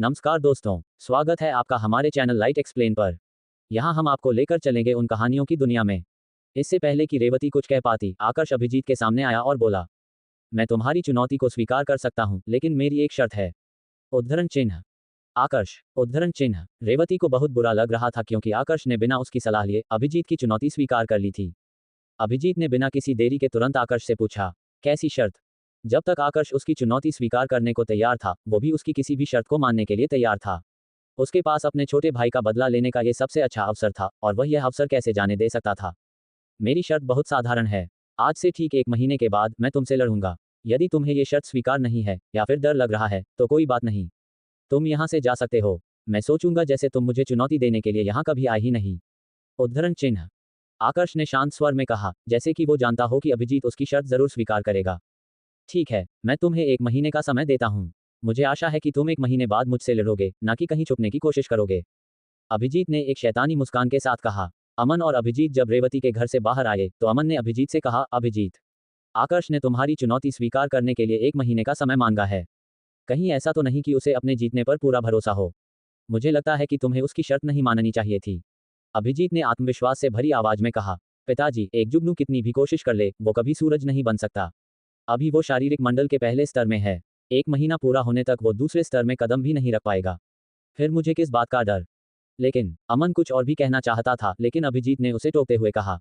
नमस्कार दोस्तों, स्वागत है आपका हमारे चैनल लाइट एक्सप्लेन पर। यहाँ हम आपको लेकर चलेंगे उन कहानियों की दुनिया में। इससे पहले कि रेवती कुछ कह पाती, आकर्ष अभिजीत के सामने आया और बोला, मैं तुम्हारी चुनौती को स्वीकार कर सकता हूँ, लेकिन मेरी एक शर्त है। उद्धरण चिन्ह। आकर्ष। उद्धरण चिन्ह। रेवती को बहुत बुरा लग रहा था क्योंकि आकर्ष ने बिना उसकी सलाह लिए अभिजीत की चुनौती स्वीकार कर ली थी। अभिजीत ने बिना किसी देरी के तुरंत आकर्ष से पूछा, कैसी शर्त? जब तक आकर्ष उसकी चुनौती स्वीकार करने को तैयार था, वो भी उसकी किसी भी शर्त को मानने के लिए तैयार था। उसके पास अपने छोटे भाई का बदला लेने का ये सबसे अच्छा अवसर था, और वह यह अवसर कैसे जाने दे सकता था। मेरी शर्त बहुत साधारण है। आज से ठीक 1 महीने के बाद मैं तुमसे लड़ूंगा। यदि तुम्हें ये शर्त स्वीकार नहीं है या फिर डर लग रहा है तो कोई बात नहीं, तुम यहाँ से जा सकते हो। मैं सोचूंगा जैसे तुम मुझे चुनौती देने के लिए यहाँ कभी आए ही नहीं। उद्धरण चिन्ह। आकर्ष ने शांत स्वर में कहा, जैसे कि वो जानता हो कि अभिजीत उसकी शर्त जरूर स्वीकार करेगा। ठीक है, मैं तुम्हें 1 महीने का समय देता हूँ। मुझे आशा है कि तुम 1 महीने बाद मुझसे लड़ोगे, ना कि कहीं छुपने की कोशिश करोगे। अभिजीत ने एक शैतानी मुस्कान के साथ कहा। अमन और अभिजीत जब रेवती के घर से बाहर आए तो अमन ने अभिजीत से कहा, अभिजीत, आकर्ष ने तुम्हारी चुनौती स्वीकार करने के लिए 1 महीने का समय मांगा है। कहीं ऐसा तो नहीं कि उसे अपने जीतने पर पूरा भरोसा हो? मुझे लगता है कि तुम्हें उसकी शर्त नहीं माननी चाहिए थी। अभिजीत ने आत्मविश्वास से भरी आवाज में कहा, पिताजी, एक जुगनू कितनी भी कोशिश कर ले, वो कभी सूरज नहीं बन सकता। अभी वो शारीरिक मंडल के पहले स्तर में है। 1 महीना पूरा होने तक वो दूसरे स्तर में कदम भी नहीं रख पाएगा। फिर मुझे किस बात का डर? लेकिन अमन कुछ और भी कहना चाहता था, लेकिन अभिजीत ने उसे टोकते हुए कहा,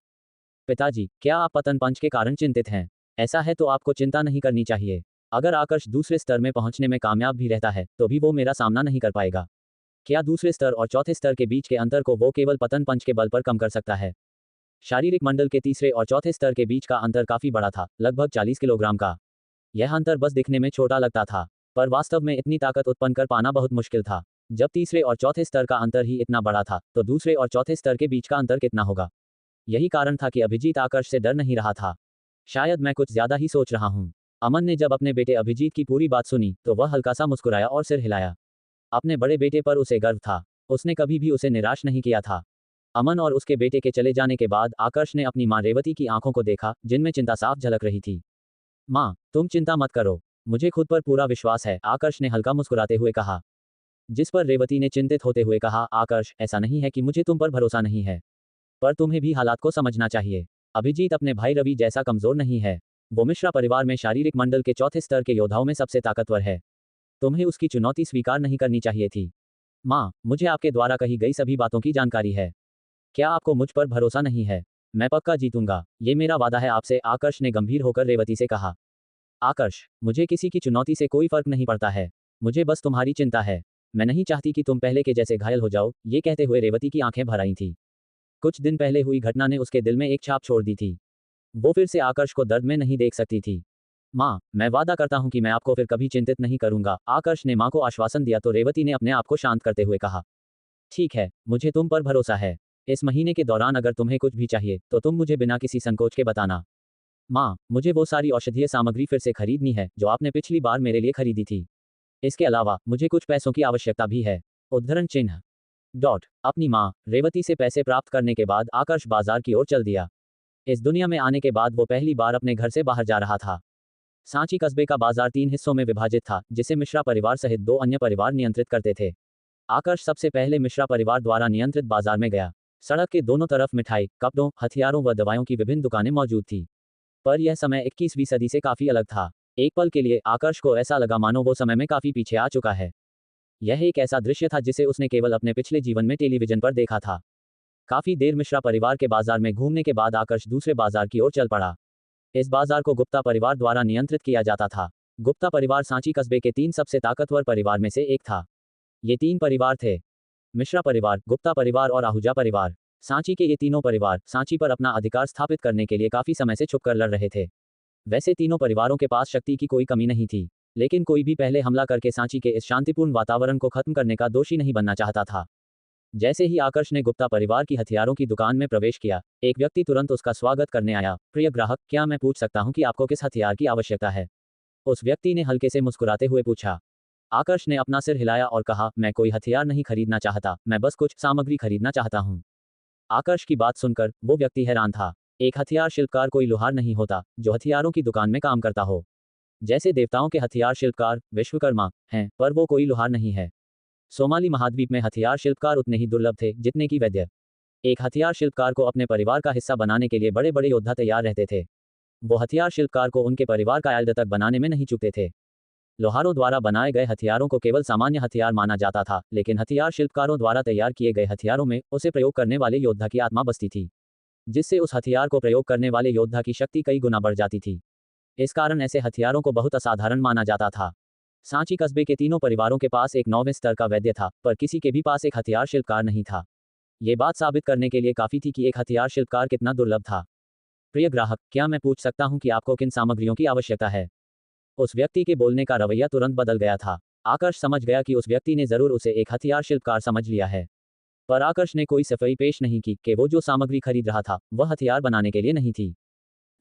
पिताजी, क्या आप पतन पंच के कारण चिंतित हैं? ऐसा है तो आपको चिंता नहीं करनी चाहिए। अगर आकर्ष दूसरे स्तर में पहुंचने में कामयाब भी रहता है तो भी वो मेरा सामना नहीं कर पाएगा। क्या दूसरे स्तर और चौथे स्तर के बीच के अंतर को वो केवल पतन पंच के बल पर कम कर सकता है? शारीरिक मंडल के तीसरे और चौथे स्तर के बीच का अंतर काफी बड़ा था, लगभग 40 किलोग्राम का। यह अंतर बस दिखने में छोटा लगता था, पर वास्तव में इतनी ताकत उत्पन्न कर पाना बहुत मुश्किल था। जब तीसरे और चौथे स्तर का अंतर ही इतना बड़ा था, तो दूसरे और चौथे स्तर के बीच का अंतर कितना होगा? यही कारण था कि अभिजीत आकर्ष से डर नहीं रहा था। शायद मैं कुछ ज्यादा ही सोच रहा हूँ। अमन ने जब अपने बेटे अभिजीत की पूरी बात सुनी तो वह हल्का सा मुस्कुराया और सिर हिलाया। अपने बड़े बेटे पर उसे गर्व था। उसने कभी भी उसे निराश नहीं किया था। अमन और उसके बेटे के चले जाने के बाद आकर्ष ने अपनी मां रेवती की आंखों को देखा, जिनमें चिंता साफ झलक रही थी। मां, तुम चिंता मत करो, मुझे खुद पर पूरा विश्वास है, आकर्ष ने हल्का मुस्कुराते हुए कहा। जिस पर रेवती ने चिंतित होते हुए कहा, आकर्ष, ऐसा नहीं है कि मुझे तुम पर भरोसा नहीं है, पर तुम्हें भी हालात को समझना चाहिए। अभिजीत अपने भाई रवि जैसा कमजोर नहीं है। वो मिश्रा परिवार में शारीरिक मंडल के चौथे स्तर के योद्धाओं में सबसे ताकतवर है। तुम्हें उसकी चुनौती स्वीकार नहीं करनी चाहिए थी। मां, मुझे आपके द्वारा कही गई सभी बातों की जानकारी है। क्या आपको मुझ पर भरोसा नहीं है? मैं पक्का जीतूंगा, ये मेरा वादा है आपसे, आकर्ष ने गंभीर होकर रेवती से कहा। आकर्ष, मुझे किसी की चुनौती से कोई फर्क नहीं पड़ता है। मुझे बस तुम्हारी चिंता है। मैं नहीं चाहती कि तुम पहले के जैसे घायल हो जाओ। ये कहते हुए रेवती की आंखें भर आई थीं। कुछ दिन पहले हुई घटना ने उसके दिल में एक छाप छोड़ दी थी। वो फिर से आकर्ष को दर्द में नहीं देख सकती थी। माँ, मैं वादा करता हूँ कि मैं आपको फिर कभी चिंतित नहीं करूंगा, आकर्ष ने माँ को आश्वासन दिया तो रेवती ने अपने आप को शांत करते हुए कहा, ठीक है, मुझे तुम पर भरोसा है। इस महीने के दौरान अगर तुम्हें कुछ भी चाहिए तो तुम मुझे बिना किसी संकोच के बताना। माँ, मुझे वो सारी औषधीय सामग्री फिर से खरीदनी है जो आपने पिछली बार मेरे लिए खरीदी थी। इसके अलावा मुझे कुछ पैसों की आवश्यकता भी है। उद्धरण चिन्ह। अपनी माँ रेवती से पैसे प्राप्त करने के बाद आकर्ष बाजार की ओर चल दिया। इस दुनिया में आने के बाद वो पहली बार अपने घर से बाहर जा रहा था। सांची कस्बे का बाजार 3 हिस्सों में विभाजित था, जिसे मिश्रा परिवार सहित 2 अन्य परिवार नियंत्रित करते थे। आकर्ष सबसे पहले मिश्रा परिवार द्वारा नियंत्रित बाजार में गया। सड़क के दोनों तरफ मिठाई, कपड़ों, हथियारों व दवाओं की विभिन्न दुकानें मौजूद थी। पर यह समय 21वीं सदी से काफी अलग था। एक पल के लिए आकर्ष को ऐसा लगा मानो वो समय में काफी पीछे आ चुका है। यह एक ऐसा दृश्य था जिसे उसने केवल अपने पिछले जीवन में टेलीविजन पर देखा था। काफी देर मिश्रा परिवार के बाजार में घूमने के बाद आकर्ष दूसरे बाजार की ओर चल पड़ा। इस बाजार को गुप्ता परिवार द्वारा नियंत्रित किया जाता था। गुप्ता परिवार सांची कस्बे के 3 सबसे ताकतवर परिवार में से एक था। ये 3 परिवार थे, मिश्रा परिवार, गुप्ता परिवार और आहूजा परिवार। सांची के ये तीनों परिवार सांची पर अपना अधिकार स्थापित करने के लिए काफी समय से छुपकर लड़ रहे थे। वैसे तीनों परिवारों के पास शक्ति की कोई कमी नहीं थी, लेकिन कोई भी पहले हमला करके सांची के इस शांतिपूर्ण वातावरण को खत्म करने का दोषी नहीं बनना चाहता था। जैसे ही आकर्ष ने गुप्ता परिवार की हथियारों की दुकान में प्रवेश किया, एक व्यक्ति तुरंत उसका स्वागत करने आया। प्रिय ग्राहक, क्या मैं पूछ सकता हूं कि आपको किस हथियार की आवश्यकता है? उस व्यक्ति ने हल्के से मुस्कुराते हुए पूछा। आकर्ष ने अपना सिर हिलाया और कहा, मैं कोई हथियार नहीं खरीदना चाहता, मैं बस कुछ सामग्री खरीदना चाहता हूं। आकर्ष की बात सुनकर वो व्यक्ति हैरान था। एक हथियार शिल्पकार कोई लोहार नहीं होता जो हथियारों की दुकान में काम करता हो। जैसे देवताओं के हथियार शिल्पकार विश्वकर्मा हैं, पर वो कोई लोहार नहीं है। सोमाली महाद्वीप में हथियार शिल्पकार उतने ही दुर्लभ थे जितने कि वैद्य। एक हथियार शिल्पकार को अपने परिवार का हिस्सा बनाने के लिए बड़े बड़े योद्धा तैयार रहते थे। वो हथियार शिल्पकार को उनके परिवार का आयल तक बनाने में नहीं चूकते थे। लोहारों द्वारा बनाए गए हथियारों को केवल सामान्य हथियार माना जाता था, लेकिन हथियार शिल्पकारों द्वारा तैयार किए गए हथियारों में उसे प्रयोग करने वाले योद्धा की आत्मा बसती थी, जिससे उस हथियार को प्रयोग करने वाले योद्धा की शक्ति कई गुना बढ़ जाती थी। इस कारण ऐसे हथियारों को बहुत असाधारण माना जाता था। सांची कस्बे के तीनों परिवारों के पास एक 9वें स्तर का वैद्य था, पर किसी के भी पास एक हथियार शिल्पकार नहीं था। ये बात साबित करने के लिए काफी थी कि एक हथियार शिल्पकार कितना दुर्लभ था। प्रिय ग्राहक, क्या मैं पूछ सकता हूं कि आपको किन सामग्रियों की आवश्यकता है? उस व्यक्ति के बोलने का रवैया तुरंत बदल गया था। आकर्ष समझ गया कि उस व्यक्ति ने जरूर उसे एक हथियार शिल्पकार समझ लिया है। पर आकर्ष ने कोई सफाई पेश नहीं की कि वो जो सामग्री खरीद रहा था वह हथियार बनाने के लिए नहीं थी।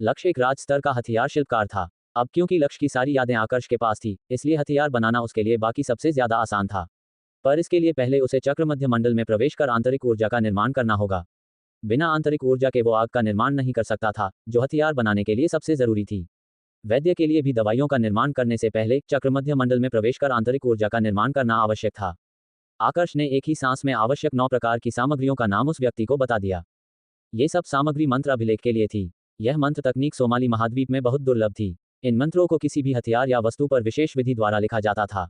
लक्ष्य एक राज स्तर का हथियार शिल्पकार था। अब क्योंकि लक्ष्य की सारी यादें आकर्ष के पास थी, इसलिए हथियार बनाना उसके लिए बाकी सबसे ज्यादा आसान था। पर इसके लिए पहले उसे चक्रमध्य मंडल में प्रवेश कर आंतरिक ऊर्जा का निर्माण करना होगा। बिना आंतरिक ऊर्जा के वो आग का निर्माण नहीं कर सकता था, जो हथियार बनाने के लिए सबसे जरूरी थी। वैद्य के लिए भी दवाइयों का निर्माण करने से पहले चक्रमध्य मंडल में प्रवेश कर आंतरिक ऊर्जा का निर्माण करना आवश्यक था। आकर्ष ने एक ही सांस में आवश्यक 9 प्रकार की सामग्रियों का नाम उस व्यक्ति को बता दिया। ये सब सामग्री मंत्र अभिलेख के लिए थी। यह मंत्र तकनीक सोमाली महाद्वीप में बहुत दुर्लभ थी। इन मंत्रों को किसी भी हथियार या वस्तु पर विशेष विधि द्वारा लिखा जाता था,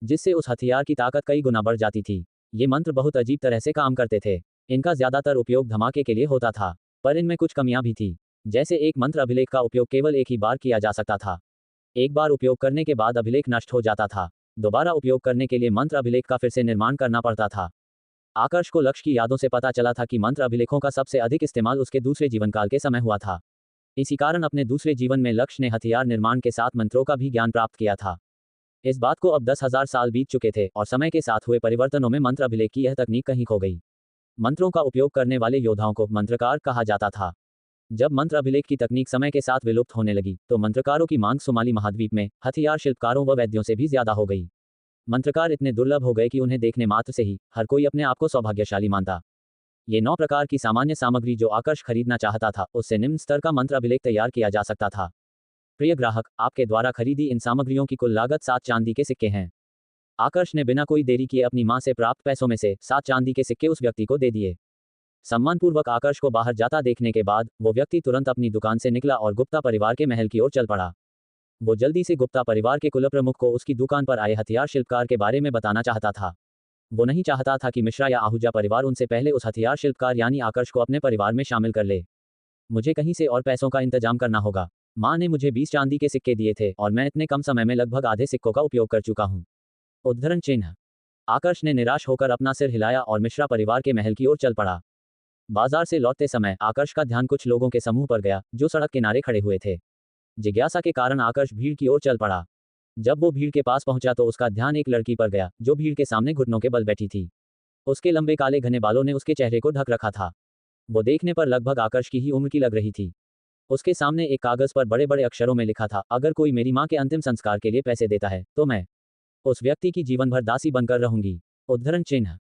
जिससे उस हथियार की ताकत कई गुना बढ़ जाती थी। ये मंत्र बहुत अजीब तरह से काम करते थे। इनका ज्यादातर उपयोग धमाके के लिए होता था, पर इनमें कुछ कमियां भी थी। जैसे एक मंत्र अभिलेख का उपयोग केवल एक ही बार किया जा सकता था। एक बार उपयोग करने के बाद अभिलेख नष्ट हो जाता था। दोबारा उपयोग करने के लिए मंत्र अभिलेख का फिर से निर्माण करना पड़ता था। आकर्ष को लक्ष्य की यादों से पता चला था कि मंत्र अभिलेखों का सबसे अधिक इस्तेमाल उसके दूसरे जीवनकाल के समय हुआ था। इसी कारण अपने दूसरे जीवन में लक्ष्य ने हथियार निर्माण के साथ मंत्रों का भी ज्ञान प्राप्त किया था। इस बात को अब 10,000 साल बीत चुके थे और समय के साथ हुए परिवर्तनों में मंत्र अभिलेख की यह तकनीक कहीं खो गई। मंत्रों का उपयोग करने वाले योद्धाओं को मंत्रकार कहा जाता था। जब मंत्र अभिलेख की तकनीक समय के साथ विलुप्त होने लगी, तो मंत्रकारों की मांग सोमाली महाद्वीप में हथियार शिल्पकारों व वैद्यों से भी ज्यादा हो गई। मंत्रकार इतने दुर्लभ हो गए कि उन्हें देखने मात्र से ही हर कोई अपने आप को सौभाग्यशाली मानता। ये 9 प्रकार की सामान्य सामग्री जो आकर्ष खरीदना चाहता था, उससे निम्न स्तर का मंत्र अभिलेख तैयार किया जा सकता था। प्रिय ग्राहक, आपके द्वारा खरीदी इन सामग्रियों की कुल लागत 7 चांदी के सिक्के हैं। आकर्ष ने बिना कोई देरी किए अपनी मां से प्राप्त पैसों में से 7 चांदी के सिक्के उस व्यक्ति को दे दिए। सम्मानपूर्वक आकर्ष को बाहर जाता देखने के बाद वो व्यक्ति तुरंत अपनी दुकान से निकला और गुप्ता परिवार के महल की ओर चल पड़ा। वो जल्दी से गुप्ता परिवार के कुलप्रमुख को उसकी दुकान पर आए हथियार शिल्पकार के बारे में बताना चाहता था। वो नहीं चाहता था कि मिश्रा या आहूजा परिवार उनसे पहले उस हथियार शिल्पकार यानी आकर्ष को अपने परिवार में शामिल कर ले। मुझे कहीं से और पैसों का इंतजाम करना होगा। माँ ने मुझे 20 चांदी के सिक्के दिए थे और मैं इतने कम समय में लगभग आधे सिक्कों का उपयोग कर चुका हूँ। उद्धरण चिन्ह। आकर्ष ने निराश होकर अपना सिर हिलाया और मिश्रा परिवार के महल की ओर चल पड़ा। बाजार से लौटते समय आकर्ष का ध्यान कुछ लोगों के समूह पर गया जो सड़क किनारे खड़े हुए थे। जिज्ञासा के कारण आकर्ष भीड़ की ओर चल पड़ा। जब वो भीड़ के पास पहुंचा तो उसका ध्यान एक लड़की पर गया जो भीड़ के सामने घुटनों के बल बैठी थी। उसके लंबे काले घने बालों ने उसके चेहरे को ढक रखा था। वो देखने पर लगभग आकर्ष की ही उम्र की लग रही थी। उसके सामने एक कागज पर बड़े बड़े अक्षरों में लिखा था, अगर कोई मेरी माँ के अंतिम संस्कार के लिए पैसे देता है तो मैं उस व्यक्ति की जीवन भर दासी बनकर रहूंगी। उद्धरण चिन्ह।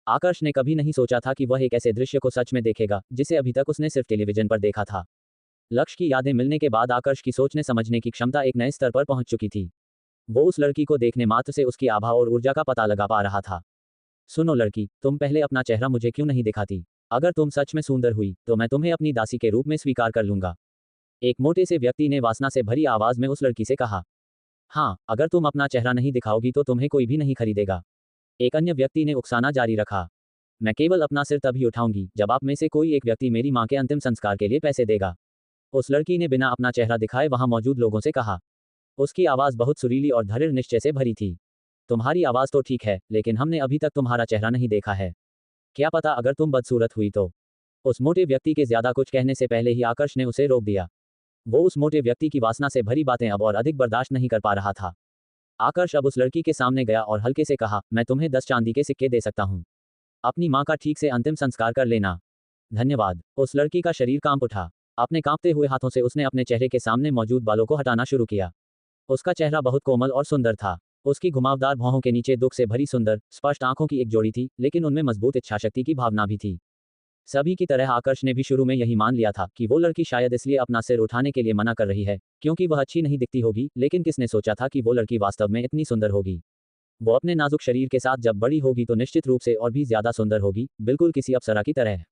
आकर्ष ने कभी नहीं सोचा था कि वह एक ऐसे दृश्य को सच में देखेगा जिसे अभी तक उसने सिर्फ टेलीविजन पर देखा था। लक्ष्य की यादें मिलने के बाद आकर्ष की सोचने समझने की क्षमता एक नए स्तर पर पहुंच चुकी थी। वो उस लड़की को देखने मात्र से उसकी आभा और ऊर्जा का पता लगा पा रहा था। सुनो लड़की, तुम पहले अपना चेहरा मुझे क्यों नहीं दिखाती? अगर तुम सच में सुंदर हुई तो मैं तुम्हें अपनी दासी के रूप में स्वीकार कर लूंगा। एक मोटे से व्यक्ति ने वासना से भरी आवाज में उस लड़की से कहा। हाँ, अगर तुम अपना चेहरा नहीं दिखाओगी तो तुम्हें कोई भी नहीं खरीदेगा। एक अन्य व्यक्ति ने उकसाना जारी रखा। मैं केवल अपना सिर तभी उठाऊंगी जब आप में से कोई एक व्यक्ति मेरी माँ के अंतिम संस्कार के लिए पैसे देगा। उस लड़की ने बिना अपना चेहरा दिखाए वहां मौजूद लोगों से कहा। उसकी आवाज बहुत सुरीली और दृढ़ निश्चय से भरी थी। तुम्हारी आवाज तो ठीक है, लेकिन हमने अभी तक तुम्हारा चेहरा नहीं देखा है। क्या पता अगर तुम बदसूरत हुई तो? उस मोटे व्यक्ति के ज्यादा कुछ कहने से पहले ही आकर्ष ने उसे रोक दिया। वो उस मोटे व्यक्ति की वासना से भरी बातें अब और अधिक बर्दाश्त नहीं कर पा रहा था। आकर्ष अब उस लड़की के सामने गया और हल्के से कहा, मैं तुम्हें 10 चांदी के सिक्के दे सकता हूँ। अपनी माँ का ठीक से अंतिम संस्कार कर लेना। धन्यवाद। उस लड़की का शरीर कांप उठा। अपने कांपते हुए हाथों से उसने अपने चेहरे के सामने मौजूद बालों को हटाना शुरू किया। उसका चेहरा बहुत कोमल और सुंदर था। उसकी घुमावदार भौहों के नीचे दुख से भरी सुंदर स्पष्ट आंखों की एक जोड़ी थी, लेकिन उनमें मजबूत इच्छाशक्ति की भावना भी थी। सभी की तरह आकर्ष ने भी शुरू में यही मान लिया था कि वो लड़की शायद इसलिए अपना सिर उठाने के लिए मना कर रही है क्योंकि वह अच्छी नहीं दिखती होगी, लेकिन किसने सोचा था कि वो लड़की वास्तव में इतनी सुंदर होगी। वो अपने नाजुक शरीर के साथ जब बड़ी होगी तो निश्चित रूप से और भी ज्यादा सुंदर होगी, बिल्कुल किसी अप्सरा की तरह।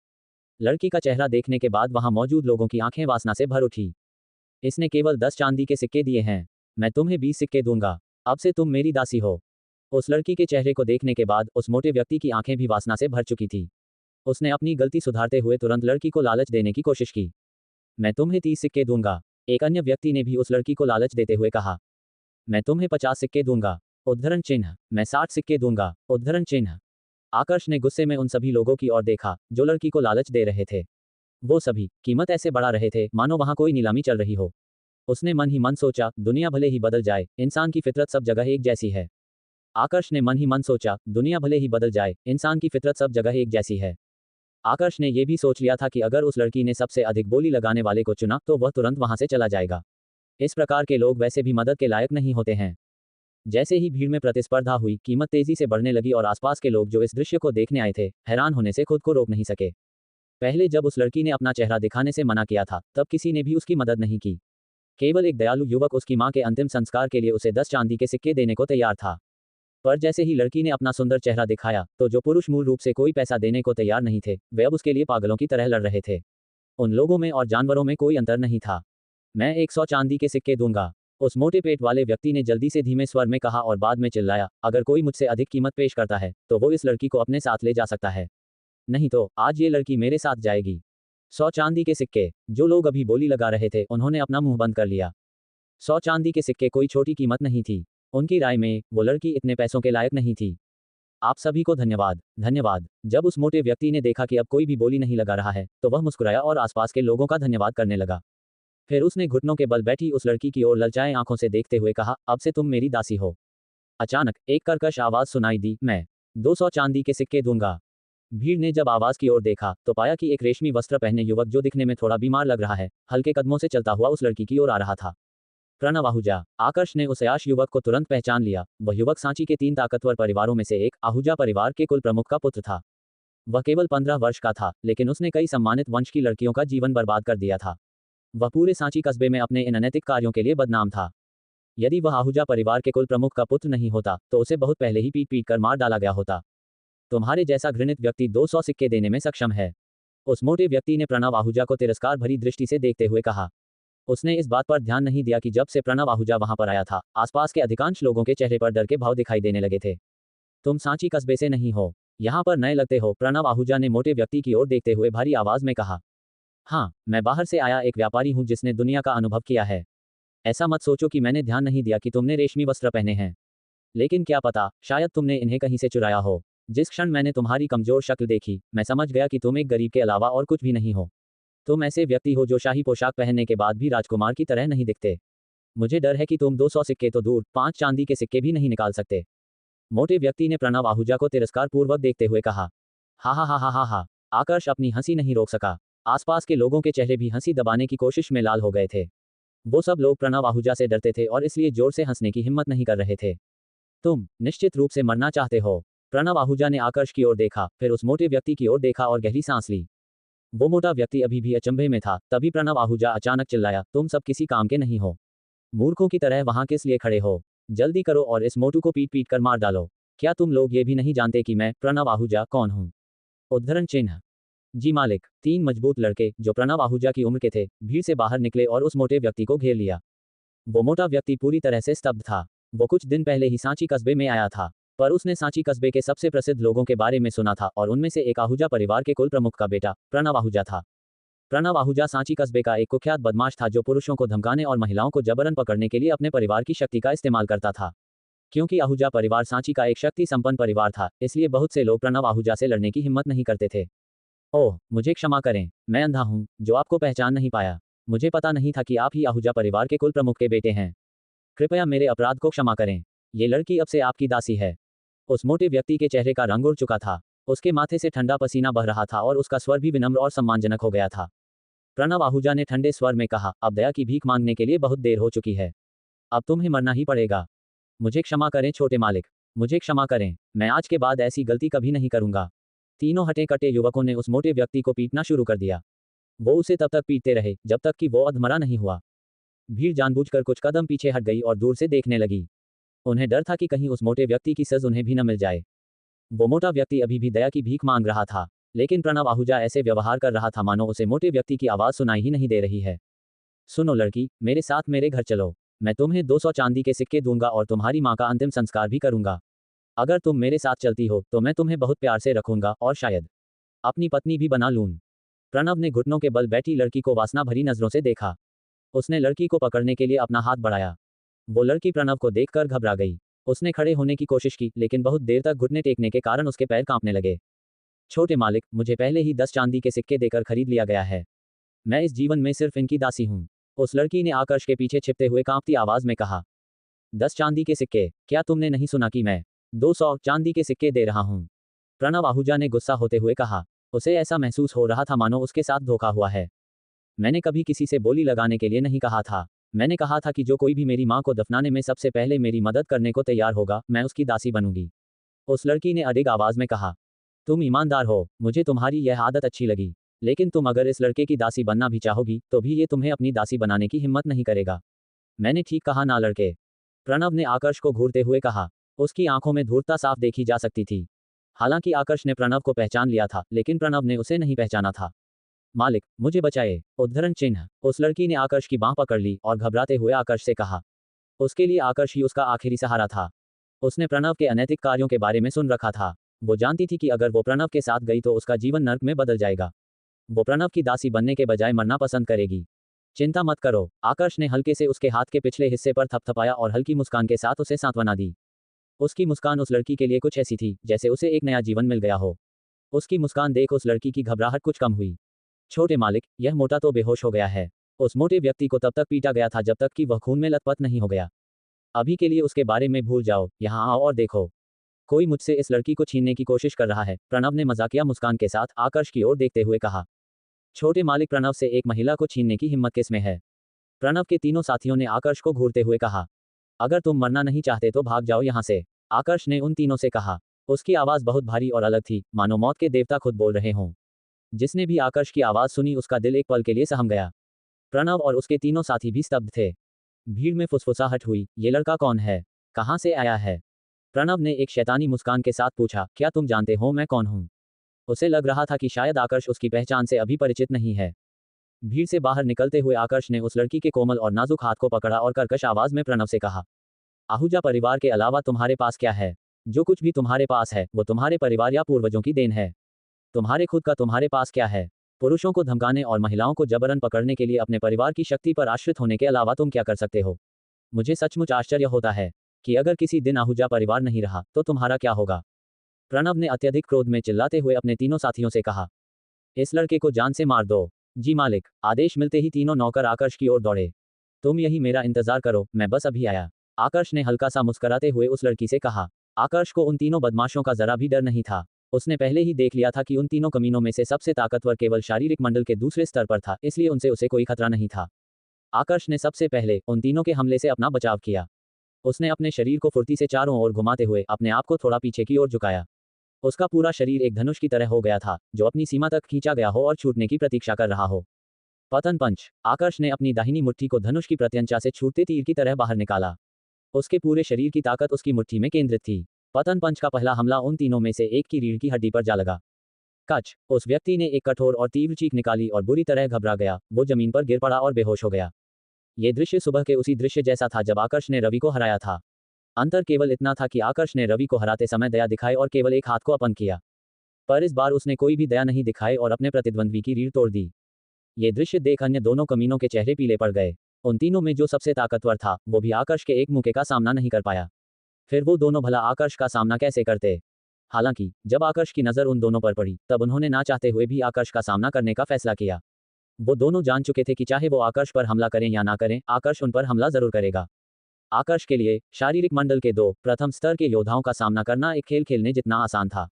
लड़की का चेहरा देखने के बाद वहां मौजूद लोगों की आंखें वासना से भर उठी। इसने केवल 10 चांदी के सिक्के दिए हैं। मैं तुम्हें 20 सिक्के दूंगा। अब से तुम मेरी दासी हो। उस लड़की के चेहरे को देखने के बाद उस मोटे व्यक्ति की आंखें भी वासना से भर चुकी थी। उसने अपनी गलती सुधारते हुए तुरंत लड़की को लालच देने की कोशिश की। मैं तुम्हें 30 सिक्के दूंगा। एक अन्य व्यक्ति ने भी उस लड़की को लालच देते हुए कहा। मैं तुम्हें 50 सिक्के दूंगा। उद्धरण चिन्ह। मैं 60 सिक्के दूंगा। उद्धरण चिन्ह। आकर्ष ने गुस्से में उन सभी लोगों की ओर देखा जो लड़की को लालच दे रहे थे। वो सभी कीमत ऐसे बढ़ा रहे थे मानो वहां कोई नीलामी चल रही हो। उसने मन ही मन सोचा, दुनिया भले ही बदल जाए, इंसान की फितरत सब जगह एक जैसी है। आकर्ष ने मन ही मन सोचा, दुनिया भले ही बदल जाए, इंसान की फितरत सब जगह एक जैसी है। आकर्ष ने यह भी सोच लिया था कि अगर उस लड़की ने सबसे अधिक बोली लगाने वाले को चुना तो वह तुरंत वहां से चला जाएगा। इस प्रकार के लोग वैसे भी मदद के लायक नहीं होते हैं। जैसे ही भीड़ में प्रतिस्पर्धा हुई, कीमत तेजी से बढ़ने लगी और आसपास के लोग जो इस दृश्य को देखने आए थे, हैरान होने से खुद को रोक नहीं सके। पहले जब उस लड़की ने अपना चेहरा दिखाने से मना किया था, तब किसी ने भी उसकी मदद नहीं की। केवल एक दयालु युवक उसकी मां के अंतिम संस्कार के लिए उसे 10 चांदी के सिक्के देने को तैयार था। पर जैसे ही लड़की ने अपना सुंदर चेहरा दिखाया, तो जो पुरुष मूल रूप से कोई पैसा देने को तैयार नहीं थे, वे अब उसके लिए पागलों की तरह लड़ रहे थे। उन लोगों में और जानवरों में कोई अंतर नहीं था। मैं 100 चांदी के सिक्के दूंगा। उस मोटे पेट वाले व्यक्ति ने जल्दी से धीमे स्वर में कहा और बाद में चिल्लाया, अगर कोई मुझसे अधिक कीमत पेश करता है तो वो इस लड़की को अपने साथ ले जा सकता है। नहीं तो आज ये लड़की मेरे साथ जाएगी। 100 चांदी के सिक्के। जो लोग अभी बोली लगा रहे थे उन्होंने अपना मुंह बंद कर लिया। 100 चांदी के सिक्के कोई छोटी कीमत नहीं थी। उनकी राय में वो लड़की इतने पैसों के लायक नहीं थी। आप सभी को धन्यवाद, धन्यवाद। जब उस मोटे व्यक्ति ने देखा कि अब कोई भी बोली नहीं लगा रहा है, तो वह मुस्कुराया और आसपास के लोगों का धन्यवाद करने लगा। फिर उसने घुटनों के बल बैठी उस लड़की की ओर ललचाए आंखों से देखते हुए कहा, अब से तुम मेरी दासी हो। अचानक एक कर्कश आवाज सुनाई दी, मैं 200 चांदी के सिक्के दूंगा। भीड़ ने जब आवाज की ओर देखा तो पाया कि एक रेशमी वस्त्र पहने युवक जो दिखने में थोड़ा बीमार लग रहा है, हल्के कदमों से चलता हुआ उस लड़की की ओर आ रहा था। प्रणव आहूजा। आकर्ष ने उस अयाश युवक को तुरंत पहचान लिया। वह युवक सांची के 3 ताकतवर परिवारों में से एक आहूजा परिवार के कुल प्रमुख का पुत्र था। वह केवल 15 वर्ष का था, लेकिन उसने कई सम्मानित वंश की लड़कियों का जीवन बर्बाद कर दिया था। वह पूरे सांची कस्बे में अपने इन अनैतिक कार्यों के लिए बदनाम था। यदि वह आहूजा परिवार के कुल प्रमुख का पुत्र नहीं होता तो उसे बहुत पहले ही पीट पीट कर मार डाला गया होता। तुम्हारे जैसा घृणित व्यक्ति 200 सिक्के देने में सक्षम है। उस मोटे व्यक्ति ने प्रणव आहूजा को तिरस्कार भरी दृष्टि से देखते हुए कहा। उसने इस बात पर ध्यान नहीं दिया कि जब से प्रणव आहूजा वहां पर आया था, आसपास के अधिकांश लोगों के चेहरे पर डर के भाव दिखाई देने लगे थे। तुम सांची कस्बे से नहीं हो, यहाँ पर नए लगते हो, प्रणव आहूजा ने मोटे व्यक्ति की ओर देखते हुए भारी आवाज में कहा। हाँ, मैं बाहर से आया एक व्यापारी हूँ जिसने दुनिया का अनुभव किया है। ऐसा मत सोचो कि मैंने ध्यान नहीं दिया कि तुमने रेशमी वस्त्र पहने हैं। लेकिन क्या पता, शायद तुमने इन्हें कहीं से चुराया हो। जिस क्षण मैंने तुम्हारी कमजोर शक्ल देखी, मैं समझ गया कि तुम एक गरीब के अलावा और कुछ भी नहीं हो। तुम ऐसे व्यक्ति हो जो शाही पोशाक पहनने के बाद भी राजकुमार की तरह नहीं दिखते। मुझे डर है कि तुम 200 सिक्के तो दूर, 5 चांदी के सिक्के भी नहीं निकाल सकते। मोटे व्यक्ति ने प्रणव आहूजा को तिरस्कार पूर्वक देखते हुए कहा। हा हा हा हा हा हा। आकर्ष अपनी हंसी नहीं रोक सका। आसपास के लोगों के चेहरे भी हंसी दबाने की कोशिश में लाल हो गए थे। वो सब लोग प्रणव आहूजा से डरते थे और इसलिए जोर से हंसने की हिम्मत नहीं कर रहे थे। तुम निश्चित रूप से मरना चाहते हो। प्रणव आहूजा ने आकर्ष की ओर देखा, फिर उस मोटे व्यक्ति की ओर देखा और गहरी सांस ली। वो मोटा व्यक्ति अभी भी अचंभे में था, तभी प्रणव आहूजा अचानक चिल्लाया, तुम सब किसी काम के नहीं हो। मूर्खों की तरह वहां किस लिए खड़े हो? जल्दी करो और इस मोटू को पीट पीट कर मार डालो। क्या तुम लोग ये भी नहीं जानते कि मैं प्रणव आहूजा कौन हूँ? उद्धरण चिन्ह। जी मालिक। 3 मजबूत लड़के जो प्रणव आहूजा की उम्र के थे, भीड़ से बाहर निकले और उस मोटे व्यक्ति को घेर लिया। वो मोटा व्यक्ति पूरी तरह से स्तब्ध था। वो कुछ दिन पहले ही सांची कस्बे में आया था, पर उसने सांची कस्बे के सबसे प्रसिद्ध लोगों के बारे में सुना था और उनमें से एक आहूजा परिवार के कुल प्रमुख का बेटा प्रणव आहूजा था। प्रणव आहूजा सांची कस्बे का एक कुख्यात बदमाश था जो पुरुषों को धमकाने और महिलाओं को जबरन पकड़ने के लिए अपने परिवार की शक्ति का इस्तेमाल करता था। क्योंकि आहूजा परिवार सांची का एक शक्ति संपन्न परिवार था, इसलिए बहुत से लोग प्रणव आहूजा से लड़ने की हिम्मत नहीं करते थे। ओह, मुझे क्षमा करें, मैं अंधा हूँ जो आपको पहचान नहीं पाया। मुझे पता नहीं था कि आप ही आहूजा परिवार के कुल प्रमुख के बेटे हैं। कृपया मेरे अपराध को क्षमा करें। ये लड़की अब से आपकी दासी है। उस मोटे व्यक्ति के चेहरे का रंग उड़ चुका था। उसके माथे से ठंडा पसीना बह रहा था और उसका स्वर भी विनम्र और सम्मानजनक हो गया था। प्रणव आहूजा ने ठंडे स्वर में कहा, अब दया की भीख मांगने के लिए बहुत देर हो चुकी है। अब तुम्हें मरना ही पड़ेगा। मुझे क्षमा करें छोटे मालिक, मुझे क्षमा करें, मैं आज के बाद ऐसी गलती कभी नहीं करूंगा। तीनों हटे कटे युवकों ने उस मोटे व्यक्ति को पीटना शुरू कर दिया। वो उसे तब तक पीटते रहे जब तक कि वो अधमरा नहीं हुआ। भीड़ जानबूझकर कुछ कदम पीछे हट गई और दूर से देखने लगी। उन्हें डर था कि कहीं उस मोटे व्यक्ति की सज़ उन्हें भी न मिल जाए। वो मोटा व्यक्ति अभी भी दया की भीख मांग रहा था, लेकिन प्रणव आहूजा ऐसे व्यवहार कर रहा था मानो उसे मोटे व्यक्ति की आवाज़ सुनाई ही नहीं दे रही है। सुनो लड़की, मेरे साथ मेरे घर चलो। मैं तुम्हें 200 चांदी के सिक्के दूंगा और तुम्हारी माँ का अंतिम संस्कार भी करूंगा। अगर तुम मेरे साथ चलती हो तो मैं तुम्हें बहुत प्यार से रखूंगा और शायद अपनी पत्नी भी बना लूं। प्रणव ने घुटनों के बल बैठी लड़की को वासना भरी नजरों से देखा। उसने लड़की को पकड़ने के लिए अपना हाथ बढ़ाया। वो लड़की प्रणव को देखकर घबरा गई। उसने खड़े होने की कोशिश की, लेकिन बहुत देर तक घुटने टेकने के कारण उसके पैर कांपने लगे। छोटे मालिक, मुझे पहले ही 10 चांदी के सिक्के देकर खरीद लिया गया है। मैं इस जीवन में सिर्फ इनकी दासी हूँ। उस लड़की ने आकर्ष के पीछे छिपते हुए कांपती आवाज में कहा। 10 चांदी के सिक्के? क्या तुमने नहीं सुना कि मैं 200 चांदी के सिक्के दे रहा हूँ? प्रणव आहूजा ने गुस्सा होते हुए कहा। उसे ऐसा महसूस हो रहा था मानो उसके साथ धोखा हुआ है। मैंने कभी किसी से बोली लगाने के लिए नहीं कहा था। मैंने कहा था कि जो कोई भी मेरी माँ को दफनाने में सबसे पहले मेरी मदद करने को तैयार होगा, मैं उसकी दासी बनूंगी। उस लड़की ने अडिग आवाज में कहा। तुम ईमानदार हो, मुझे तुम्हारी यह आदत अच्छी लगी, लेकिन तुम अगर इस लड़के की दासी बनना भी चाहोगी तो भी ये तुम्हें अपनी दासी बनाने की हिम्मत नहीं करेगा। मैंने ठीक कहा ना लड़के? प्रणव ने आकर्ष को घूरते हुए कहा। उसकी आंखों में धूर्तता साफ देखी जा सकती थी। हालांकि आकर्ष ने प्रणव को पहचान लिया था, लेकिन प्रणव ने उसे नहीं पहचाना था। मालिक, मुझे बचाए! उद्धरण चिन्ह। उस लड़की ने आकर्ष की बांह पकड़ ली और घबराते हुए आकर्ष से कहा। उसके लिए आकर्ष ही उसका आखिरी सहारा था। उसने प्रणव के अनैतिक कार्यों के बारे में सुन रखा था। वो जानती थी कि अगर वो प्रणव के साथ गई तो उसका जीवन नर्क में बदल जाएगा। वो प्रणव की दासी बनने के बजाय मरना पसंद करेगी। चिंता मत करो, आकर्ष ने हल्के से उसके हाथ के पिछले हिस्से पर थपथपाया और हल्की मुस्कान के साथ उसे सांत्वना दी। उसकी मुस्कान उस लड़की के लिए कुछ ऐसी थी जैसे उसे एक नया जीवन मिल गया हो। उसकी मुस्कान देख उस लड़की की घबराहट कुछ कम हुई। छोटे मालिक, यह मोटा तो बेहोश हो गया है। उस मोटे व्यक्ति को तब तक पीटा गया था जब तक कि वह खून में लथपथ नहीं हो गया। अभी के लिए उसके बारे में भूल जाओ, यहाँ आओ और देखो। कोई मुझसे इस लड़की को छीनने की कोशिश कर रहा है, प्रणव ने मजाकिया मुस्कान के साथ आकर्ष की ओर देखते हुए कहा। छोटे मालिक, प्रणव से एक महिला को छीनने की हिम्मत किसमें है? प्रणव के तीनों साथियों ने आकर्ष को घूरते हुए कहा। अगर तुम मरना नहीं चाहते तो भाग जाओ यहाँ से, आकर्ष ने उन तीनों से कहा। उसकी आवाज बहुत भारी और अलग थी, मानो मौत के देवता खुद बोल रहे हों। जिसने भी आकर्ष की आवाज सुनी उसका दिल एक पल के लिए सहम गया। प्रणव और उसके तीनों साथी भी स्तब्ध थे। भीड़ में फुसफुसाहट हुई। ये लड़का कौन है? कहाँ से आया है? प्रणव ने एक शैतानी मुस्कान के साथ पूछा। क्या तुम जानते हो मैं कौन हूँ? उसे लग रहा था कि शायद आकर्ष उसकी पहचान से अभी परिचित नहीं है। भीड़ से बाहर निकलते हुए आकर्ष ने उस लड़की के कोमल और नाजुक हाथ को पकड़ा और कर्कश आवाज में प्रणव से कहा। आहूजा परिवार के अलावा तुम्हारे पास क्या है? जो कुछ भी तुम्हारे पास है वो तुम्हारे परिवार या पूर्वजों की देन है। तुम्हारे खुद का तुम्हारे पास क्या है? पुरुषों को धमकाने और महिलाओं को जबरन पकड़ने के लिए अपने परिवार की शक्ति पर आश्रित होने के अलावा तुम क्या कर सकते हो? मुझे सचमुच आश्चर्य होता है कि अगर किसी दिन आहूजा परिवार नहीं रहा तो तुम्हारा क्या होगा? प्रणव ने अत्यधिक क्रोध में चिल्लाते हुए अपने तीनों साथियों से कहा। इस लड़के को जान से मार दो। जी मालिक। आदेश मिलते ही तीनों नौकर आकर्ष की ओर दौड़े। तुम यही मेरा इंतजार करो, मैं बस अभी आया, आकर्ष ने हल्का सा मुस्कुराते हुए उस लड़की से कहा। आकर्ष को उन तीनों बदमाशों का जरा भी डर नहीं था। उसने पहले ही देख लिया था कि उन तीनों कमीनों में से सबसे ताकतवर केवल शारीरिक मंडल के दूसरे स्तर पर था, इसलिए उनसे उसे कोई खतरा नहीं था। आकर्ष ने सबसे पहले उन तीनों के हमले से अपना बचाव किया। उसने अपने शरीर को फुर्ती से चारों ओर घुमाते हुए अपने आप को थोड़ा पीछे की ओर झुकाया। उसका पूरा शरीर एक धनुष की तरह हो गया था, जो अपनी सीमा तक खींचा गया हो और छूटने की प्रतीक्षा कर रहा हो। पतन पंच। आकर्ष ने अपनी दाहिनी मुट्ठी को धनुष की प्रत्यंचा से छूटते तीर की तरह बाहर निकाला। उसके पूरे शरीर की ताकत उसकी मुट्ठी में केंद्रित थी। पतन पंच का पहला हमला उन तीनों में से एक की रीढ़ की हड्डी पर जा लगा। कच! उस व्यक्ति ने एक कठोर और तीव्र चीख निकाली और बुरी तरह घबरा गया। वो जमीन पर गिर पड़ा और बेहोश हो गया। ये दृश्य सुबह के उसी दृश्य जैसा था जब आकर्ष ने रवि को हराया था। अंतर केवल इतना था कि आकर्ष ने रवि को हराते समय दया दिखाई और केवल एक हाथ को अपन किया, पर इस बार उसने कोई भी दया नहीं दिखाई और अपने प्रतिद्वंद्वी की रीढ़ तोड़ दी। ये दृश्य देख अन्य दोनों कमीनों के चेहरे पीले पड़ गए। उन तीनों में जो सबसे ताकतवर था वो भी आकर्ष के एक मुक्के का सामना नहीं कर पाया। फिर वो दोनों भला आकर्ष का सामना कैसे करते? हालांकि जब आकर्ष की नज़र उन दोनों पर पड़ी तब उन्होंने ना चाहते हुए भी आकर्ष का सामना करने का फैसला किया। वो दोनों जान चुके थे कि चाहे वो आकर्ष पर हमला करें या ना करें, आकर्ष उन पर हमला जरूर करेगा। आकर्ष के लिए शारीरिक मंडल के दो प्रथम स्तर के योद्धाओं का सामना करना एक खेल खेलने जितना आसान था।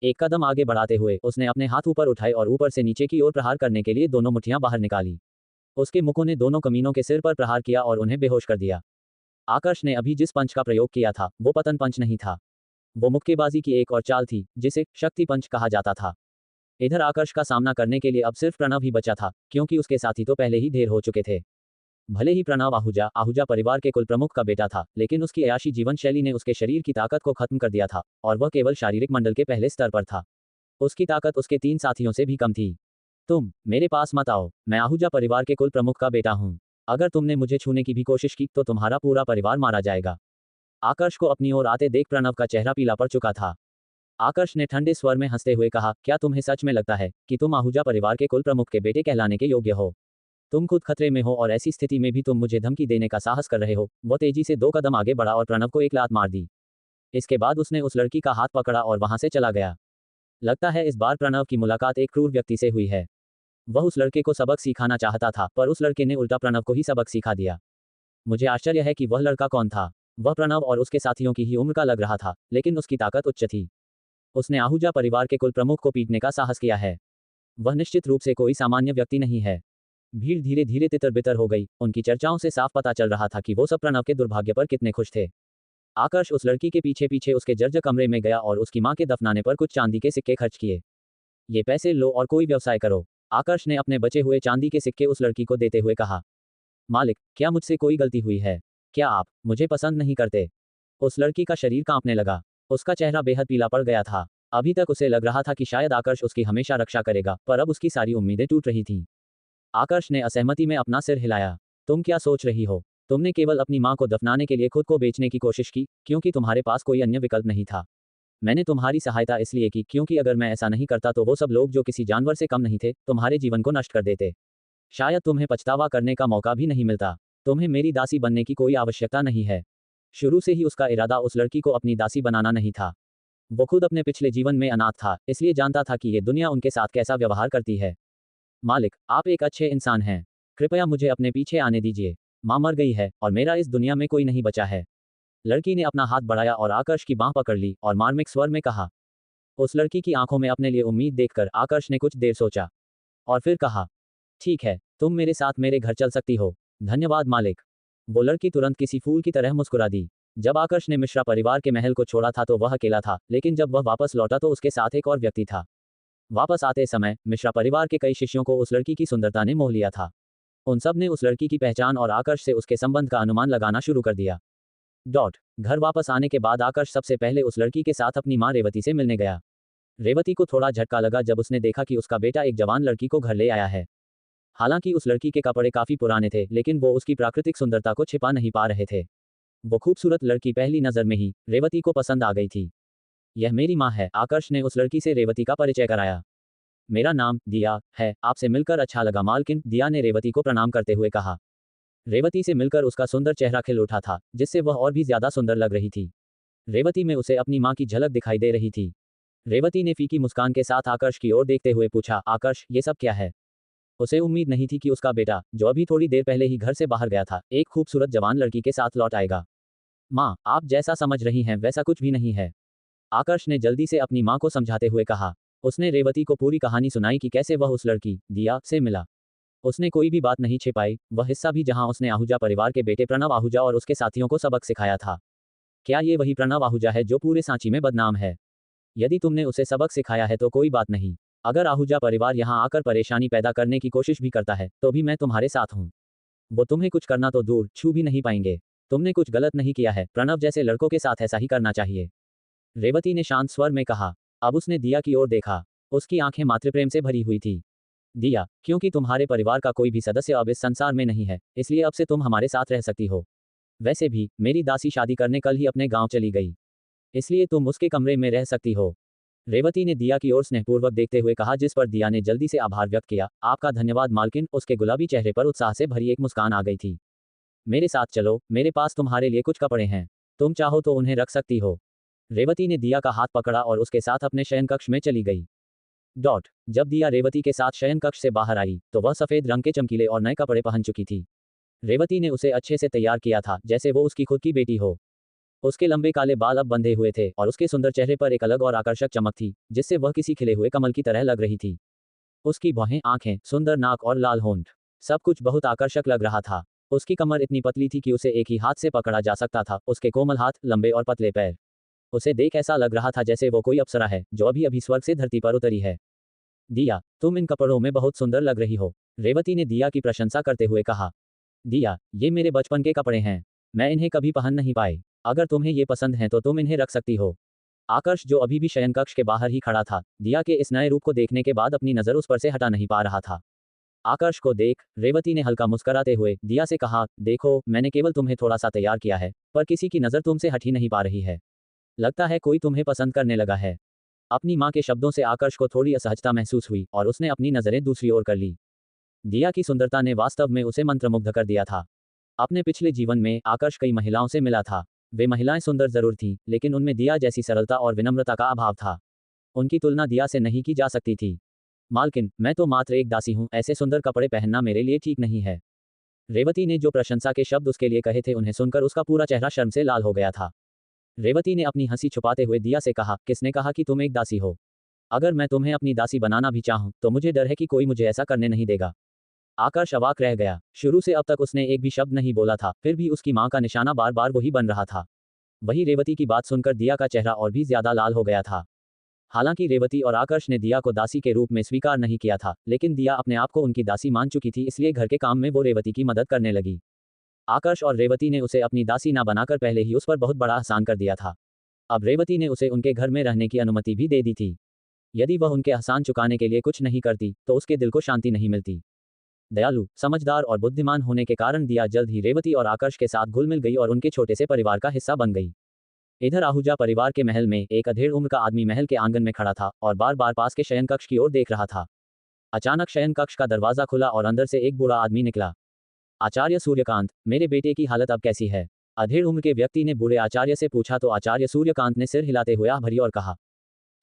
एक कदम आगे बढ़ाते हुए उसने अपने हाथ ऊपर उठाए और ऊपर से नीचे की ओर प्रहार करने के लिए दोनों मुट्ठियां बाहर निकाली। उसके मुक्कों ने दोनों कमीनों के सिर पर प्रहार किया और उन्हें बेहोश कर दिया। आकर्ष ने अभी जिस पंच का प्रयोग किया था वो पतन पंच नहीं था। वो मुक्केबाजी की एक और चाल थी जिसे शक्ति पंच कहा जाता था। इधर आकर्ष का सामना करने के लिए अब सिर्फ प्रणव ही बचा था, क्योंकि उसके साथी तो पहले ही ढेर हो चुके थे। भले ही प्रणव आहूजा परिवार के कुल प्रमुख का बेटा था, लेकिन उसकी अयाशी जीवन शैली ने उसके शरीर की ताकत को खत्म कर दिया था, और वह केवल शारीरिक मंडल के पहले स्तर पर था। उसकी ताकत उसके 3 साथियों से भी कम थी। तुम मेरे पास मत आओ, मैं आहूजा परिवार के कुल प्रमुख का बेटा हूँ। अगर तुमने मुझे छूने की भी कोशिश की तो तुम्हारा पूरा परिवार मारा जाएगा। आकर्ष को अपनी ओर आते देख प्रणव का चेहरा पीला पड़ चुका था। आकर्ष ने ठंडे स्वर में हंसते हुए कहा, क्या तुम्हें सच में लगता है कि तुम आहूजा परिवार के कुल प्रमुख के बेटे कहलाने के योग्य हो? तुम खुद खतरे में हो और ऐसी स्थिति में भी तुम मुझे धमकी देने का साहस कर रहे हो। वह तेजी से 2 कदम आगे बढ़ा और प्रणव को एक लात मार दी। इसके बाद उसने उस लड़की का हाथ पकड़ा और वहां से चला गया। लगता है इस बार प्रणव की मुलाकात एक क्रूर व्यक्ति से हुई है। वह उस लड़के को सबक सिखाना चाहता था, पर उस लड़के ने उल्टा प्रणव को ही सबक सिखा दिया। मुझे आश्चर्य है कि वह लड़का कौन था। वह प्रणव और उसके साथियों की ही उम्र का लग रहा था, लेकिन उसकी ताकत उच्च थी। उसने आहूजा परिवार के कुल प्रमुख को पीटने का साहस किया है। वह निश्चित रूप से कोई सामान्य व्यक्ति नहीं है। भीड़ धीरे धीरे तितर बितर हो गई। उनकी चर्चाओं से साफ पता चल रहा था कि वो सब प्रणव के दुर्भाग्य पर कितने खुश थे। आकर्ष उस लड़की के पीछे पीछे उसके जर्जर कमरे में गया और उसकी मां के दफनाने पर कुछ चांदी के सिक्के खर्च किए। ये पैसे लो और कोई व्यवसाय करो। आकर्ष ने अपने बचे हुए चांदी के सिक्के उस लड़की को देते हुए कहा। मालिक, क्या मुझसे कोई गलती हुई है? क्या आप मुझे पसंद नहीं करते? उस लड़की का शरीर कांपने लगा। उसका चेहरा बेहद पीला पड़ गया था। अभी तक उसे लग रहा था कि शायद आकर्ष उसकी हमेशा रक्षा करेगा, पर अब उसकी सारी उम्मीदें टूट रही थीं। आकर्ष ने असहमति में अपना सिर हिलाया। तुम क्या सोच रही हो? तुमने केवल अपनी मां को दफनाने के लिए खुद को बेचने की कोशिश की, क्योंकि तुम्हारे पास कोई अन्य विकल्प नहीं था। मैंने तुम्हारी सहायता इसलिए की क्योंकि अगर मैं ऐसा नहीं करता तो वो सब लोग जो किसी जानवर से कम नहीं थे, तुम्हारे जीवन को नष्ट कर देते। शायद तुम्हें पछतावा करने का मौका भी नहीं मिलता। तुम्हें मेरी दासी बनने की कोई आवश्यकता नहीं है। शुरू से ही उसका इरादा उस लड़की को अपनी दासी बनाना नहीं था। वो खुद अपने पिछले जीवन में अनाथ था, इसलिए जानता था कि ये दुनिया उनके साथ कैसा व्यवहार करती है। मालिक, आप एक अच्छे इंसान हैं। कृपया मुझे अपने पीछे आने दीजिए। मां मर गई है और मेरा इस दुनिया में कोई नहीं बचा है। लड़की ने अपना हाथ बढ़ाया और आकर्ष की बांह पकड़ ली और मार्मिक स्वर में कहा। उस लड़की की आंखों में अपने लिए उम्मीद देखकर आकर्ष ने कुछ देर सोचा और फिर कहा, ठीक है, तुम मेरे साथ मेरे घर चल सकती हो। धन्यवाद मालिक। वो लड़की तुरंत किसी फूल की तरह मुस्कुरा दी। जब आकर्ष ने मिश्रा परिवार के महल को छोड़ा था तो वह अकेला था, लेकिन जब वह वापस लौटा तो उसके साथ एक और व्यक्ति था। वापस आते समय मिश्रा परिवार के कई शिष्यों को उस लड़की की सुंदरता ने मोह लिया था। उन सब ने उस लड़की की पहचान और आकर्ष से उसके संबंध का अनुमान लगाना शुरू कर दिया। घर वापस आने के बाद आकर्ष सबसे पहले उस लड़की के साथ अपनी मां रेवती से मिलने गया। रेवती को थोड़ा झटका लगा जब उसने देखा कि उसका बेटा एक जवान लड़की को घर ले आया है। हालांकि उस लड़की के कपड़े काफी पुराने थे, लेकिन वो उसकी प्राकृतिक सुंदरता को छिपा नहीं पा रहे थे। वो खूबसूरत लड़की पहली नजर में ही रेवती को पसंद आ गई थी। यह मेरी मां है। आकर्ष ने उस लड़की से रेवती का परिचय कराया। मेरा नाम दिया है, आपसे मिलकर अच्छा लगा मालकिन। दिया ने रेवती को प्रणाम करते हुए कहा। रेवती से मिलकर उसका सुंदर चेहरा खिल उठा था, जिससे वह और भी ज्यादा सुंदर लग रही थी। रेवती में उसे अपनी मां की झलक दिखाई दे रही थी। रेवती ने फीकी मुस्कान के साथ आकर्ष की ओर देखते हुए पूछा, आकर्ष, ये सब क्या है? उसे उम्मीद नहीं थी कि उसका बेटा, जो अभी थोड़ी देर पहले ही घर से बाहर गया था, एक खूबसूरत जवान लड़की के साथ लौट आएगा। मां, आप जैसा समझ रही हैं वैसा कुछ भी नहीं है। आकर्ष ने जल्दी से अपनी मां को समझाते हुए कहा। उसने रेवती को पूरी कहानी सुनाई कि कैसे वह उस लड़की दिया से मिला। उसने कोई भी बात नहीं छिपाई, वह हिस्सा भी जहां उसने आहूजा परिवार के बेटे प्रणव आहूजा और उसके साथियों को सबक सिखाया था। क्या ये वही प्रणव आहूजा है जो पूरे सांची में बदनाम है? यदि तुमने उसे सबक सिखाया है तो कोई बात नहीं। अगर आहूजा परिवार यहां आकर परेशानी पैदा करने की कोशिश भी करता है तो भी मैं तुम्हारे साथ हूं। वो तुम्हें कुछ करना तो दूर, छू भी नहीं पाएंगे। तुमने कुछ गलत नहीं किया है। प्रणव जैसे लड़कों के साथ ऐसा ही करना चाहिए। रेवती ने शांत स्वर में कहा। अब उसने दिया की ओर देखा। उसकी आंखें मातृप्रेम से भरी हुई थी। दिया, क्योंकि तुम्हारे परिवार का कोई भी सदस्य अब इस संसार में नहीं है, इसलिए अब से तुम हमारे साथ रह सकती हो। वैसे भी मेरी दासी शादी करने कल ही अपने गांव चली गई, इसलिए तुम उसके कमरे में रह सकती हो। रेवती ने दिया की ओर स्नेहपूर्वक देखते हुए कहा, जिस पर दिया ने जल्दी से आभार व्यक्त किया। आपका धन्यवाद मालकिन। उसके गुलाबी चेहरे पर उत्साह से भरी एक मुस्कान आ गई थी। मेरे साथ चलो, मेरे पास तुम्हारे लिए कुछ कपड़े हैं, तुम चाहो तो उन्हें रख सकती हो। रेवती ने दिया का हाथ पकड़ा और उसके साथ अपने शयन कक्ष में चली गई। जब दिया रेवती के साथ शयन कक्ष से बाहर आई तो वह सफेद रंग के चमकीले और नए कपड़े पहन चुकी थी। रेवती ने उसे अच्छे से तैयार किया था, जैसे वो उसकी खुद की बेटी हो। उसके लंबे काले बाल अब बंधे हुए थे और उसके सुंदर चेहरे पर एक अलग और आकर्षक चमक थी, जिससे वह किसी खिले हुए कमल की तरह लग रही थी। उसकी भौहें, आंखें, सुंदर नाक और लाल होंठ, सब कुछ बहुत आकर्षक लग रहा था। उसकी कमर इतनी पतली थी कि उसे एक ही हाथ से पकड़ा जा सकता था। उसके कोमल हाथ, लंबे और पतले पैर, उसे देख ऐसा लग रहा था जैसे वो कोई अप्सरा है जो अभी अभी स्वर्ग से धरती पर उतरी है। दिया, तुम इन कपड़ों में बहुत सुंदर लग रही हो। रेवती ने दिया की प्रशंसा करते हुए कहा। दिया, ये मेरे बचपन के कपड़े हैं। मैं इन्हें कभी पहन नहीं पाई। अगर तुम्हें ये पसंद है तो तुम इन्हें रख सकती हो। आकर्ष, जो अभी भी शयनकक्ष के बाहर ही खड़ा था, दिया के इस नए रूप को देखने के बाद अपनी नजर उस पर से हटा नहीं पा रहा था। आकर्ष को देख रेवती ने हल्का मुस्कुराते हुए दिया से कहा, देखो, मैंने केवल तुम्हें थोड़ा सा तैयार किया है, पर किसी की नजर तुमसे हट ही नहीं पा रही है। लगता है कोई तुम्हें पसंद करने लगा है। अपनी माँ के शब्दों से आकर्ष को थोड़ी असहजता महसूस हुई और उसने अपनी नजरें दूसरी ओर कर ली। दिया की सुंदरता ने वास्तव में उसे मंत्रमुग्ध कर दिया था। अपने पिछले जीवन में आकर्ष कई महिलाओं से मिला था। वे महिलाएं सुंदर जरूर थीं, लेकिन उनमें दिया जैसी सरलता और विनम्रता का अभाव था। उनकी तुलना दिया से नहीं की जा सकती थी। मालकिन, मैं तो मात्र एक दासी हूँ, ऐसे सुंदर कपड़े पहनना मेरे लिए ठीक नहीं है। रेवती ने जो प्रशंसा के शब्द उसके लिए कहे थे, उन्हें सुनकर उसका पूरा चेहरा शर्म से लाल हो गया था। रेवती ने अपनी हंसी छुपाते हुए दिया से कहा, किसने कहा कि तुम एक दासी हो? अगर मैं तुम्हें अपनी दासी बनाना भी चाहूं, तो मुझे डर है कि कोई मुझे ऐसा करने नहीं देगा। आकर्ष अवाक रह गया। शुरू से अब तक उसने एक भी शब्द नहीं बोला था, फिर भी उसकी मां का निशाना बार बार वही बन रहा था। वही रेवती की बात सुनकर दिया का चेहरा और भी ज्यादा लाल हो गया था। हालांकि रेवती और आकर्ष ने दिया को दासी के रूप में स्वीकार नहीं किया था, लेकिन दिया अपने आप को उनकी दासी मान चुकी थी, इसलिए घर के काम में वो रेवती की मदद करने लगी। आकर्ष और रेवती ने उसे अपनी दासी ना बनाकर पहले ही उस पर बहुत बड़ा एहसान कर दिया था। अब रेवती ने उसे उनके घर में रहने की अनुमति भी दे दी थी। यदि वह उनके एहसान चुकाने के लिए कुछ नहीं करती, तो उसके दिल को शांति नहीं मिलती। दयालु, समझदार और बुद्धिमान होने के कारण दिया जल्द ही रेवती और आकर्ष के साथ घुल मिल गई और उनके छोटे से परिवार का हिस्सा बन गई। इधर आहूजा परिवार के महल में एक अधेड़ उम्र का आदमी महल के आंगन में खड़ा था और बार बार पास के शयन कक्ष की ओर देख रहा था। अचानक शयन कक्ष का दरवाजा खुला और अंदर से एक बूढ़ा आदमी निकला। आचार्य सूर्यकांत, मेरे बेटे की हालत अब कैसी है? अधेड़ उम्र के व्यक्ति ने बूढ़े आचार्य से पूछा तो आचार्य सूर्यकांत ने सिर हिलाते हुए आह भरी और कहा,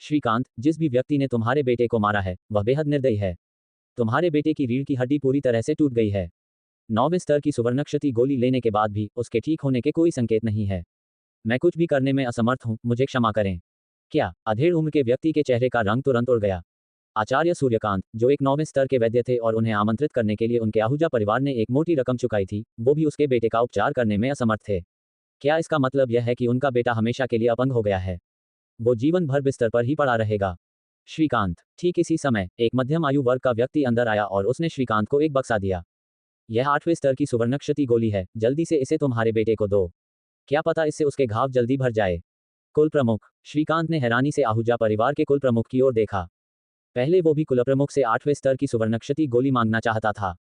श्रीकांत, जिस भी व्यक्ति ने तुम्हारे बेटे को मारा है, वह बेहद निर्दयी है। तुम्हारे बेटे की रीढ़ की हड्डी पूरी तरह से टूट गई है। 9वें स्तर की सुवर्णक्षति गोली लेने के बाद भी उसके ठीक होने के कोई संकेत नहीं है। मैं कुछ भी करने में असमर्थ हूँ, मुझे क्षमा करें। क्या? अधेड़ उम्र के व्यक्ति के चेहरे का रंग तुरंत उड़ गया। आचार्य सूर्यकांत, जो एक 9वें स्तर के वैद्य थे और उन्हें आमंत्रित करने के लिए उनके आहूजा परिवार ने एक मोटी रकम चुकाई थी, वो भी उसके बेटे का उपचार करने में असमर्थ थे। क्या इसका मतलब यह है कि उनका बेटा हमेशा के लिए अपंग हो गया है? वो जीवन भर बिस्तर पर ही पड़ा रहेगा। श्रीकांत। ठीक इसी समय एक मध्यम आयु वर्ग का व्यक्ति अंदर आया और उसने श्रीकांत को एक बक्सा दिया। यह 8वें स्तर की सुवर्णक्षति गोली है, जल्दी से इसे तुम्हारे बेटे को दो। क्या पता इससे उसके घाव जल्दी भर जाए। कुल प्रमुख। श्रीकांत ने हैरानी से आहूजा परिवार के कुल प्रमुख की ओर देखा। पहले वो भी कुलप्रमुख से 8वें स्तर की सुवर्णक्षति गोली मांगना चाहता था,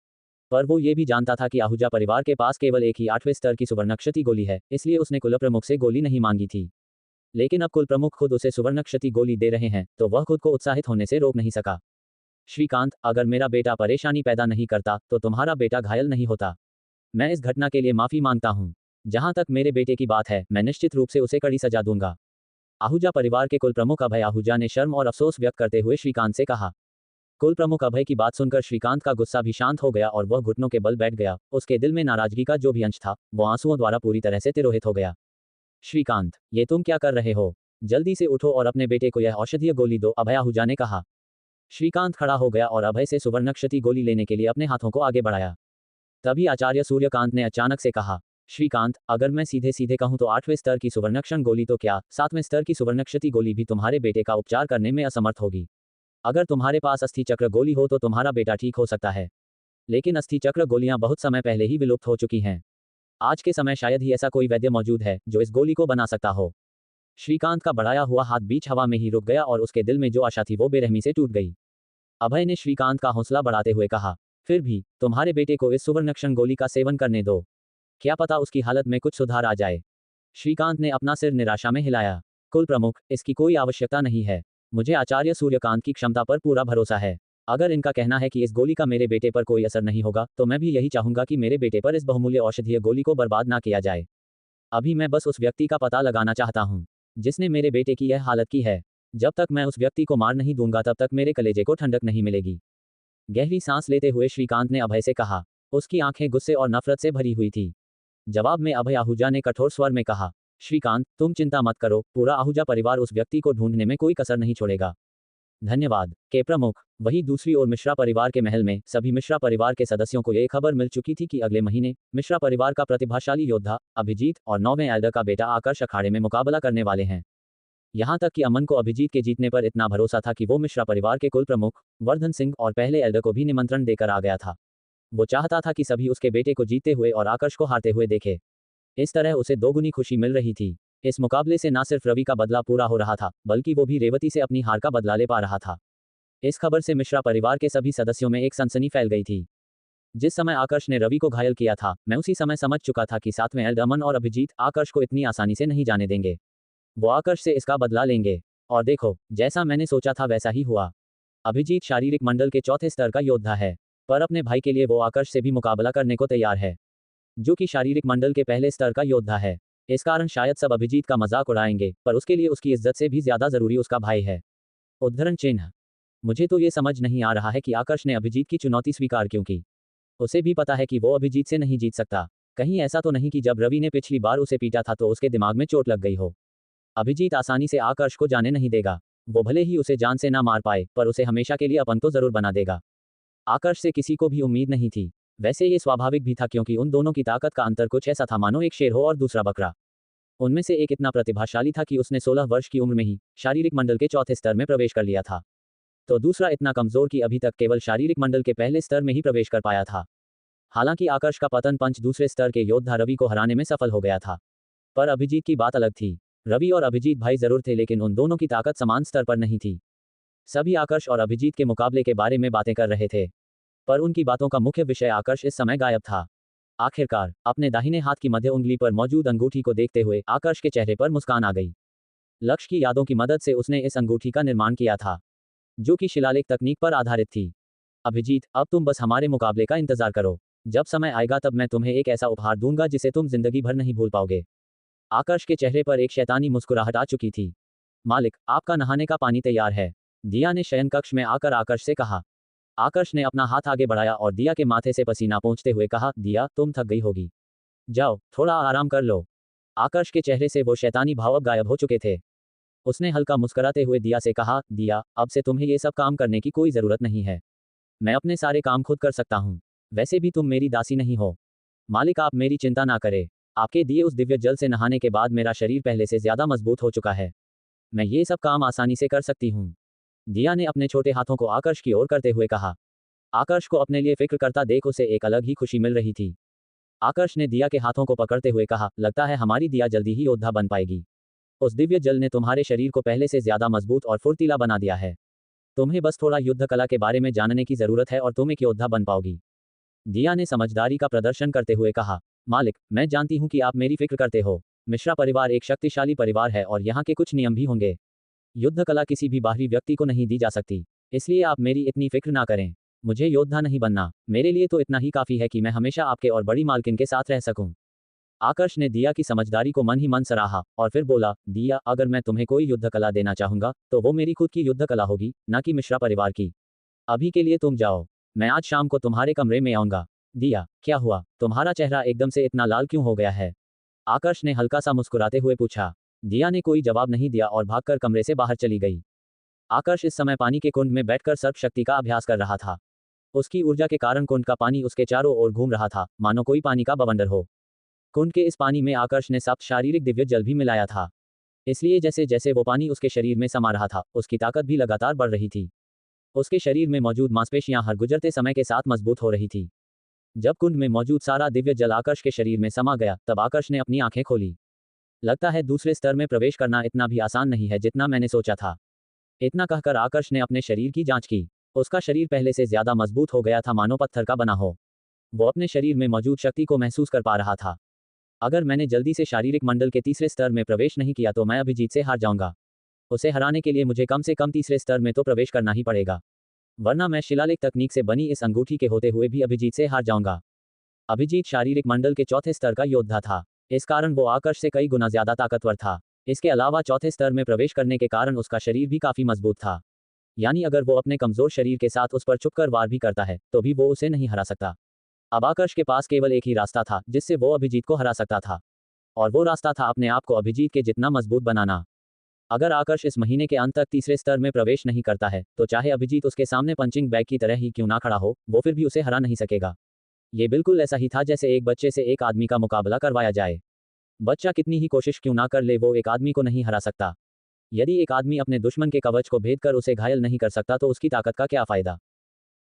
पर वो ये भी जानता था कि आहूजा परिवार के पास केवल एक ही 8वें स्तर की सुवर्णक्षति गोली है, इसलिए उसने कुलप्रमुख से गोली नहीं मांगी थी। लेकिन अब कुल प्रमुख खुद उसे सुवर्णक्षति गोली दे रहे हैं, तो वह खुद को उत्साहित होने से रोक नहीं सका। श्रीकांत, अगर मेरा बेटा परेशानी पैदा नहीं करता, तो तुम्हारा बेटा घायल नहीं होता। मैं इस घटना के लिए माफी मांगता हूँ। जहां तक मेरे बेटे की बात है, मैं निश्चित रूप से उसे कड़ी सजा दूंगा। आहूजा परिवार के कुल प्रमुख अभय आहूजा ने शर्म और अफसोस व्यक्त करते हुए श्रीकांत से कहा। कुल प्रमुख अभय की बात सुनकर श्रीकांत का गुस्सा भी शांत हो गया और वह घुटनों के बल बैठ गया। उसके दिल में नाराजगी का जो भी अंश था, वो आंसुओं द्वारा पूरी तरह से तिरोहित हो गया। श्रीकांत, ये तुम क्या कर रहे हो? जल्दी से उठो और अपने बेटे को यह औषधीय गोली दो, अभय आहूजा ने कहा। श्रीकांत खड़ा हो गया और अभय से सुवर्णक्षति गोली लेने के लिए अपने हाथों को आगे बढ़ाया। तभी आचार्य सूर्यकांत ने अचानक से कहा, श्रीकांत, अगर मैं सीधे सीधे कहूं तो 8वें स्तर की सुवर्णक्षण गोली तो क्या, 7वें स्तर की सुवर्णक्षति गोली भी तुम्हारे बेटे का उपचार करने में असमर्थ होगी। अगर तुम्हारे पास अस्थि चक्र गोली हो तो तुम्हारा बेटा ठीक हो सकता है, लेकिन अस्थि चक्र गोलियां बहुत समय पहले ही विलुप्त हो चुकी हैं। आज के समय शायद ही ऐसा कोई वैद्य मौजूद है जो इस गोली को बना सकता हो। श्रीकांत का बढ़ाया हुआ हाथ बीच हवा में ही रुक गया और उसके दिल में जो आशा थी वो बेरहमी से टूट गई। अभय ने श्रीकांत का हौसला बढ़ाते हुए कहा, फिर भी तुम्हारे बेटे को इस सुवर्णक्षण गोली का सेवन करने दो। क्या पता उसकी हालत में कुछ सुधार आ जाए। श्रीकांत ने अपना सिर निराशा में हिलाया। कुल प्रमुख, इसकी कोई आवश्यकता नहीं है। मुझे आचार्य सूर्यकांत की क्षमता पर पूरा भरोसा है। अगर इनका कहना है कि इस गोली का मेरे बेटे पर कोई असर नहीं होगा, तो मैं भी यही चाहूंगा कि मेरे बेटे पर इस बहुमूल्य औषधीय गोली को बर्बाद ना किया जाए। अभी मैं बस उस व्यक्ति का पता लगाना चाहता हूँ जिसने मेरे बेटे की यह हालत की है। जब तक मैं उस व्यक्ति को मार नहीं दूंगा, तब तक मेरे कलेजे को ठंडक नहीं मिलेगी। गहरी सांस लेते हुए श्रीकांत ने अभय से कहा। उसकी आंखें गुस्से और नफरत से भरी हुई थी। जवाब में अभय आहूजा ने कठोर स्वर में कहा, श्रीकांत, तुम चिंता मत करो, पूरा आहूजा परिवार उस व्यक्ति को ढूंढने में कोई कसर नहीं छोड़ेगा। धन्यवाद। के प्रमुख। वहीं दूसरी ओर मिश्रा परिवार के महल में सभी मिश्रा परिवार के सदस्यों को यह खबर मिल चुकी थी कि अगले महीने मिश्रा परिवार का प्रतिभाशाली योद्धा अभिजीत और 9वें एल्डर का बेटा आकर्ष अखाड़े में मुकाबला करने वाले हैं। यहां तक कि अमन को अभिजीत के जीतने पर इतना भरोसा था कि वो मिश्रा परिवार के कुल प्रमुख वर्धन सिंह और पहले एल्डर को भी निमंत्रण देकर आ गया था। वो चाहता था कि सभी उसके बेटे को जीतते हुए और आकर्ष को हारते हुए देखे। इस तरह उसे दोगुनी खुशी मिल रही थी। इस मुकाबले से न सिर्फ रवि का बदला पूरा हो रहा था, बल्कि वो भी रेवती से अपनी हार का बदला ले पा रहा था। इस खबर से मिश्रा परिवार के सभी सदस्यों में एक सनसनी फैल गई थी। जिस समय आकर्ष ने रवि को घायल किया था, मैं उसी समय समझ चुका था कि साथ में रमन और अभिजीत आकर्ष को इतनी आसानी से नहीं जाने देंगे। वो आकर्ष से इसका बदला लेंगे। और देखो, जैसा मैंने सोचा था वैसा ही हुआ। अभिजीत शारीरिक मंडल के चौथे स्तर का योद्धा है, पर अपने भाई के लिए वो आकर्ष से भी मुकाबला करने को तैयार है, जो कि शारीरिक मंडल के पहले स्तर का योद्धा है। इस कारण शायद सब अभिजीत का मजाक उड़ाएंगे, पर उसके लिए उसकी इज्जत से भी ज्यादा जरूरी उसका भाई है। उद्धरण चिन्ह। मुझे तो ये समझ नहीं आ रहा है कि आकर्ष ने अभिजीत की चुनौती स्वीकार क्यों की। उसे भी पता है कि वो अभिजीत से नहीं जीत सकता। कहीं ऐसा तो नहीं कि जब रवि ने पिछली बार उसे पीटा था तो उसके दिमाग में चोट लग गई हो। अभिजीत आसानी से आकर्ष को जाने नहीं देगा। वो भले ही उसे जान से ना मार पाए, पर उसे हमेशा के लिए अपन तो जरूर बना देगा। आकर्ष से किसी को भी उम्मीद नहीं थी। वैसे ये स्वाभाविक भी था, क्योंकि उन दोनों की ताकत का अंतर कुछ ऐसा था मानो एक शेर हो और दूसरा बकरा। उनमें से एक इतना प्रतिभाशाली था कि उसने 16 वर्ष की उम्र में ही शारीरिक मंडल के चौथे स्तर में प्रवेश कर लिया था, तो दूसरा इतना कमजोर कि अभी तक केवल शारीरिक मंडल के पहले स्तर में ही प्रवेश कर पाया था। हालांकि आकर्ष का पतन पंच दूसरे स्तर के योद्धा रवि को हराने में सफल हो गया था, पर अभिजीत की बात अलग थी। रवि और अभिजीत भाई जरूर थे, लेकिन उन दोनों की ताकत समान स्तर पर नहीं थी। सभी आकर्ष और अभिजीत के मुकाबले के बारे में बातें कर रहे थे, पर उनकी बातों का मुख्य विषय आकर्ष इस समय गायब था। आखिरकार अपने दाहिने हाथ की मध्य उंगली पर मौजूद अंगूठी को देखते हुए आकर्ष के चेहरे पर मुस्कान आ गई। लक्ष्य की यादों की मदद से उसने इस अंगूठी का निर्माण किया था, जो कि शिलालेख तकनीक पर आधारित थी। अभिजीत, अब तुम बस हमारे मुकाबले का इंतजार करो। जब समय आएगा तब मैं तुम्हें एक ऐसा उपहार दूंगा जिसे तुम जिंदगी भर नहीं भूल पाओगे। आकर्ष के चेहरे पर एक शैतानी मुस्कुराहट आ चुकी थी। मालिक, आपका नहाने का पानी तैयार है, दिया ने शयन कक्ष में आकर आकर्ष से कहा। आकर्ष ने अपना हाथ आगे बढ़ाया और दिया के माथे से पसीना पोंछते हुए कहा, दिया, तुम थक गई होगी, जाओ थोड़ा आराम कर लो। आकर्ष के चेहरे से वो शैतानी भाव अब गायब हो चुके थे। उसने हल्का मुस्कुराते हुए दिया से कहा, दिया, अब से तुम्हें ये सब काम करने की कोई जरूरत नहीं है। मैं अपने सारे काम खुद कर सकता हूँ। वैसे भी तुम मेरी दासी नहीं हो। मालिक, आप मेरी चिंता ना करें। आपके दिए उस दिव्य जल से नहाने के बाद मेरा शरीर पहले से ज्यादा मजबूत हो चुका है। मैं ये सब काम आसानी से कर सकती हूँ। दिया ने अपने छोटे हाथों को आकर्ष की ओर करते हुए कहा। आकर्ष को अपने लिए फिक्र करता देख उसे एक अलग ही खुशी मिल रही थी। आकर्ष ने दिया के हाथों को पकड़ते हुए कहा, लगता है हमारी दिया जल्दी ही योद्धा बन पाएगी। उस दिव्य जल ने तुम्हारे शरीर को पहले से ज्यादा मजबूत और फुर्तीला बना दिया है। तुम्हें बस थोड़ा युद्ध कला के बारे में जानने की जरूरत है और तुम एक योद्धा बन पाओगी। दिया ने समझदारी का प्रदर्शन करते हुए कहा, मालिक, मैं जानती हूँ कि आप मेरी फिक्र करते हो। मिश्रा परिवार एक शक्तिशाली परिवार है और यहाँ के कुछ नियम भी होंगे। युद्ध कला किसी भी बाहरी व्यक्ति को नहीं दी जा सकती, इसलिए आप मेरी इतनी फिक्र ना करें। मुझे योद्धा नहीं बनना, मेरे लिए तो इतना ही काफी है कि मैं हमेशा आपके और बड़ी मालकिन के साथ रह सकूं। आकर्ष ने दिया की समझदारी को मन ही मन सराहा और फिर बोला, दिया, अगर मैं तुम्हें कोई युद्ध कला देना चाहूंगा तो वो मेरी खुद की युद्ध कला होगी, ना कि मिश्रा परिवार की। अभी के लिए तुम जाओ, मैं आज शाम को तुम्हारे कमरे में आऊंगा। दिया, क्या हुआ, तुम्हारा चेहरा एकदम से इतना लाल क्यों हो गया है? आकर्ष ने हल्का सा मुस्कुराते हुए पूछा। दिया ने कोई जवाब नहीं दिया और भागकर कमरे से बाहर चली गई। आकर्ष इस समय पानी के कुंड में बैठकर सर्प शक्ति का अभ्यास कर रहा था। उसकी ऊर्जा के कारण कुंड का पानी उसके चारों ओर घूम रहा था, मानो कोई पानी का बवंडर हो। कुंड के इस पानी में आकर्ष ने सप्त शारीरिक दिव्य जल भी मिलाया था, इसलिए जैसे जैसे वो पानी उसके शरीर में समा रहा था, उसकी ताकत भी लगातार बढ़ रही थी। उसके शरीर में मौजूद मांसपेशियां हर गुजरते समय के साथ मजबूत हो रही थी। जब कुंड में मौजूद सारा दिव्य जल आकर्ष के शरीर में समा गया, तब आकर्ष ने अपनी आंखें खोली। लगता है दूसरे स्तर में प्रवेश करना इतना भी आसान नहीं है जितना मैंने सोचा था। इतना कहकर आकर्ष ने अपने शरीर की जांच की। उसका शरीर पहले से ज्यादा मजबूत हो गया था, मानो पत्थर का बना हो। वो अपने शरीर में मौजूद शक्ति को महसूस कर पा रहा था। अगर मैंने जल्दी से शारीरिक मंडल के तीसरे स्तर में प्रवेश नहीं किया तो मैं अभिजीत से हार जाऊंगा। उसे हराने के लिए मुझे कम से कम तीसरे स्तर में तो प्रवेश करना ही पड़ेगा, वरना मैं शिलालेख तकनीक से बनी इस अंगूठी के होते हुए भी अभिजीत से हार जाऊंगा। अभिजीत शारीरिक मंडल के चौथे स्तर का योद्धा था, इस कारण वो आकर्ष से कई गुना ज्यादा ताकतवर था। इसके अलावा चौथे स्तर में प्रवेश करने के कारण उसका शरीर भी काफी मजबूत था, यानी अगर वो अपने कमजोर शरीर के साथ उस पर छुपकर वार भी करता है तो भी वो उसे नहीं हरा सकता। अब आकर्ष के पास केवल एक ही रास्ता था जिससे वो अभिजीत को हरा सकता था, और वो रास्ता था अपने आप को अभिजीत के जितना मजबूत बनाना। अगर आकर्ष इस महीने के अंत तक तीसरे स्तर में प्रवेश नहीं करता है तो चाहे अभिजीत उसके सामने पंचिंग बैग की तरह ही क्यों ना खड़ा हो, वो फिर भी उसे हरा नहीं सकेगा। ये बिल्कुल ऐसा ही था जैसे एक बच्चे से एक आदमी का मुकाबला करवाया जाए। बच्चा कितनी ही कोशिश क्यों ना कर ले, वो एक आदमी को नहीं हरा सकता। यदि एक आदमी अपने दुश्मन के कवच को भेद कर उसे घायल नहीं कर सकता तो उसकी ताकत का क्या फायदा?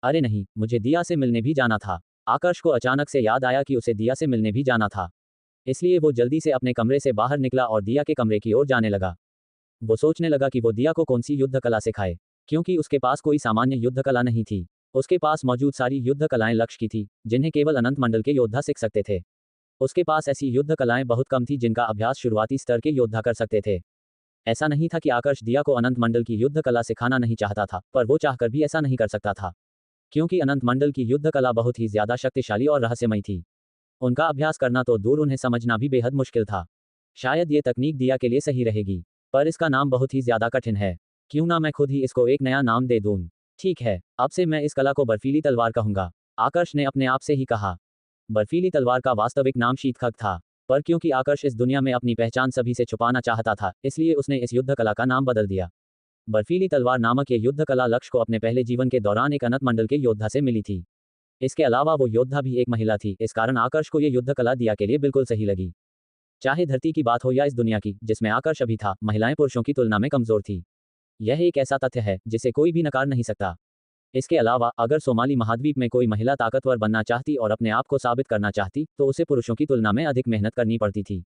अरे नहीं, मुझे दिया से मिलने भी जाना था। आकर्ष को अचानक से याद आया कि उसे दिया से मिलने भी जाना था। इसलिए वो जल्दी से अपने कमरे से बाहर निकला और दिया के कमरे की ओर जाने लगा। वो सोचने लगा कि वो दिया को कौन सी युद्ध कला सिखाए, क्योंकि उसके पास कोई सामान्य युद्ध कला नहीं थी। उसके पास मौजूद सारी युद्ध कलाएं लक्ष्य की थी, जिन्हें केवल अनंत मंडल के योद्धा सीख सकते थे। उसके पास ऐसी युद्ध कलाएं बहुत कम थी जिनका अभ्यास शुरुआती स्तर के योद्धा कर सकते थे। ऐसा नहीं था कि आकर्ष दिया को अनंत मंडल की युद्ध कला सिखाना नहीं चाहता था, पर वो चाहकर भी ऐसा नहीं कर सकता था, क्योंकि अनंत मंडल की युद्ध कला बहुत ही ज्यादा शक्तिशाली और रहस्यमयी थी। उनका अभ्यास करना तो दूर, उन्हें समझना भी बेहद मुश्किल था। शायद ये तकनीक दिया के लिए सही रहेगी, पर इसका नाम बहुत ही ज्यादा कठिन है। क्यों ना मैं खुद ही इसको एक नया नाम दे दूं। ठीक है, अब से मैं इस कला को बर्फीली तलवार कहूंगा, आकर्ष ने अपने आप से ही कहा। बर्फीली तलवार का वास्तविक नाम शीतखग था, पर क्योंकि आकर्ष इस दुनिया में अपनी पहचान सभी से छुपाना चाहता था, इसलिए उसने इस युद्ध कला का नाम बदल दिया। बर्फीली तलवार नामक ये युद्ध कला लक्ष्य को अपने पहले जीवन के दौरान एक अनंत मंडल के योद्धा से मिली थी। इसके अलावा वो योद्धा भी एक महिला थी, इस कारण आकर्ष को ये युद्ध कला दिया के लिए बिल्कुल सही लगी। चाहे धरती की बात हो या इस दुनिया की, जिसमें आकर्ष अभी था, महिलाएं पुरुषों की तुलना में कमजोर थी। यह एक ऐसा तथ्य है जिसे कोई भी नकार नहीं सकता। इसके अलावा अगर सोमाली महाद्वीप में कोई महिला ताकतवर बनना चाहती और अपने आप को साबित करना चाहती, तो उसे पुरुषों की तुलना में अधिक मेहनत करनी पड़ती थी।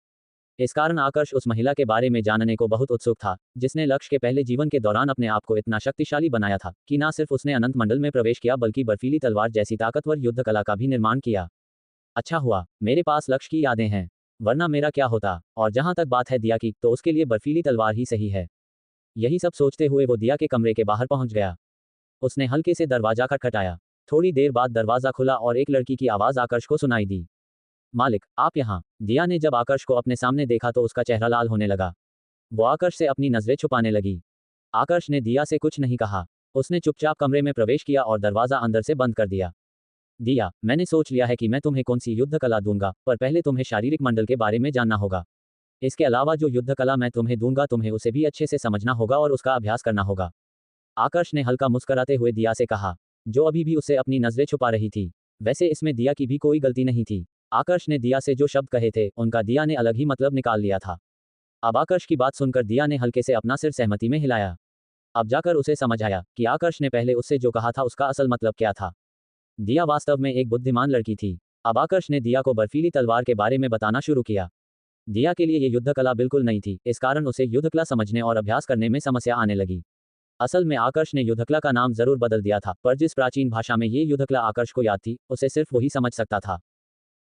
इस कारण आकर्ष उस महिला के बारे में जानने को बहुत उत्सुक था, जिसने लक्ष्य के पहले जीवन के दौरान अपने आप को इतना शक्तिशाली बनाया था कि ना सिर्फ उसने अनंत मंडल में प्रवेश किया, बल्कि बर्फीली तलवार जैसी ताकतवर युद्ध कला का भी निर्माण किया। अच्छा हुआ मेरे पास लक्ष्य की यादें हैं, वरना मेरा क्या होता। और जहां तक बात है दिया की, तो उसके लिए बर्फीली तलवार ही सही है। यही सब सोचते हुए वो दिया के कमरे के बाहर पहुंच गया। उसने हल्के से दरवाजा खटखटाया। थोड़ी देर बाद दरवाजा खुला और एक लड़की की आवाज आकर्ष को सुनाई दी। मालिक, आप यहाँ। दिया ने जब आकर्ष को अपने सामने देखा तो उसका चेहरा लाल होने लगा। वो आकर्ष से अपनी नजरें छुपाने लगी। आकर्ष ने दिया से कुछ नहीं कहा। उसने चुपचाप कमरे में प्रवेश किया और दरवाजा अंदर से बंद कर दिया। दिया, मैंने सोच लिया है कि मैं तुम्हें कौन सी युद्ध कला दूंगा, पर पहले तुम्हें शारीरिक मंडल के बारे में जानना होगा। इसके अलावा जो युद्ध कला मैं तुम्हें दूंगा, तुम्हें उसे भी अच्छे से समझना होगा और उसका अभ्यास करना होगा। आकर्ष ने हल्का मुस्कुराते हुए दिया से कहा, जो अभी भी उससे अपनी नजरें छुपा रही थी। वैसे इसमें दिया की भी कोई गलती नहीं थी। आकर्ष ने दिया से जो शब्द कहे थे, उनका दिया ने अलग ही मतलब निकाल लिया था। अब आकर्ष की बात सुनकर दिया ने हल्के से अपना सिर सहमति में हिलाया। अब जाकर उसे समझ आया कि आकर्ष ने पहले उससे जो कहा था उसका असल मतलब क्या था। दिया वास्तव में एक बुद्धिमान लड़की थी। अब आकर्ष ने दिया को बर्फीली तलवार के बारे में बताना शुरू किया। दिया के लिए ये युद्ध कला बिल्कुल नहीं थी, इस कारण उसे युद्ध कला समझने और अभ्यास करने में समस्या आने लगी। असल में आकर्ष ने युद्ध कला का नाम जरूर बदल दिया था, पर जिस प्राचीन भाषा में ये युद्ध कला आकर्ष को याद थी, उसे सिर्फ वही समझ सकता था।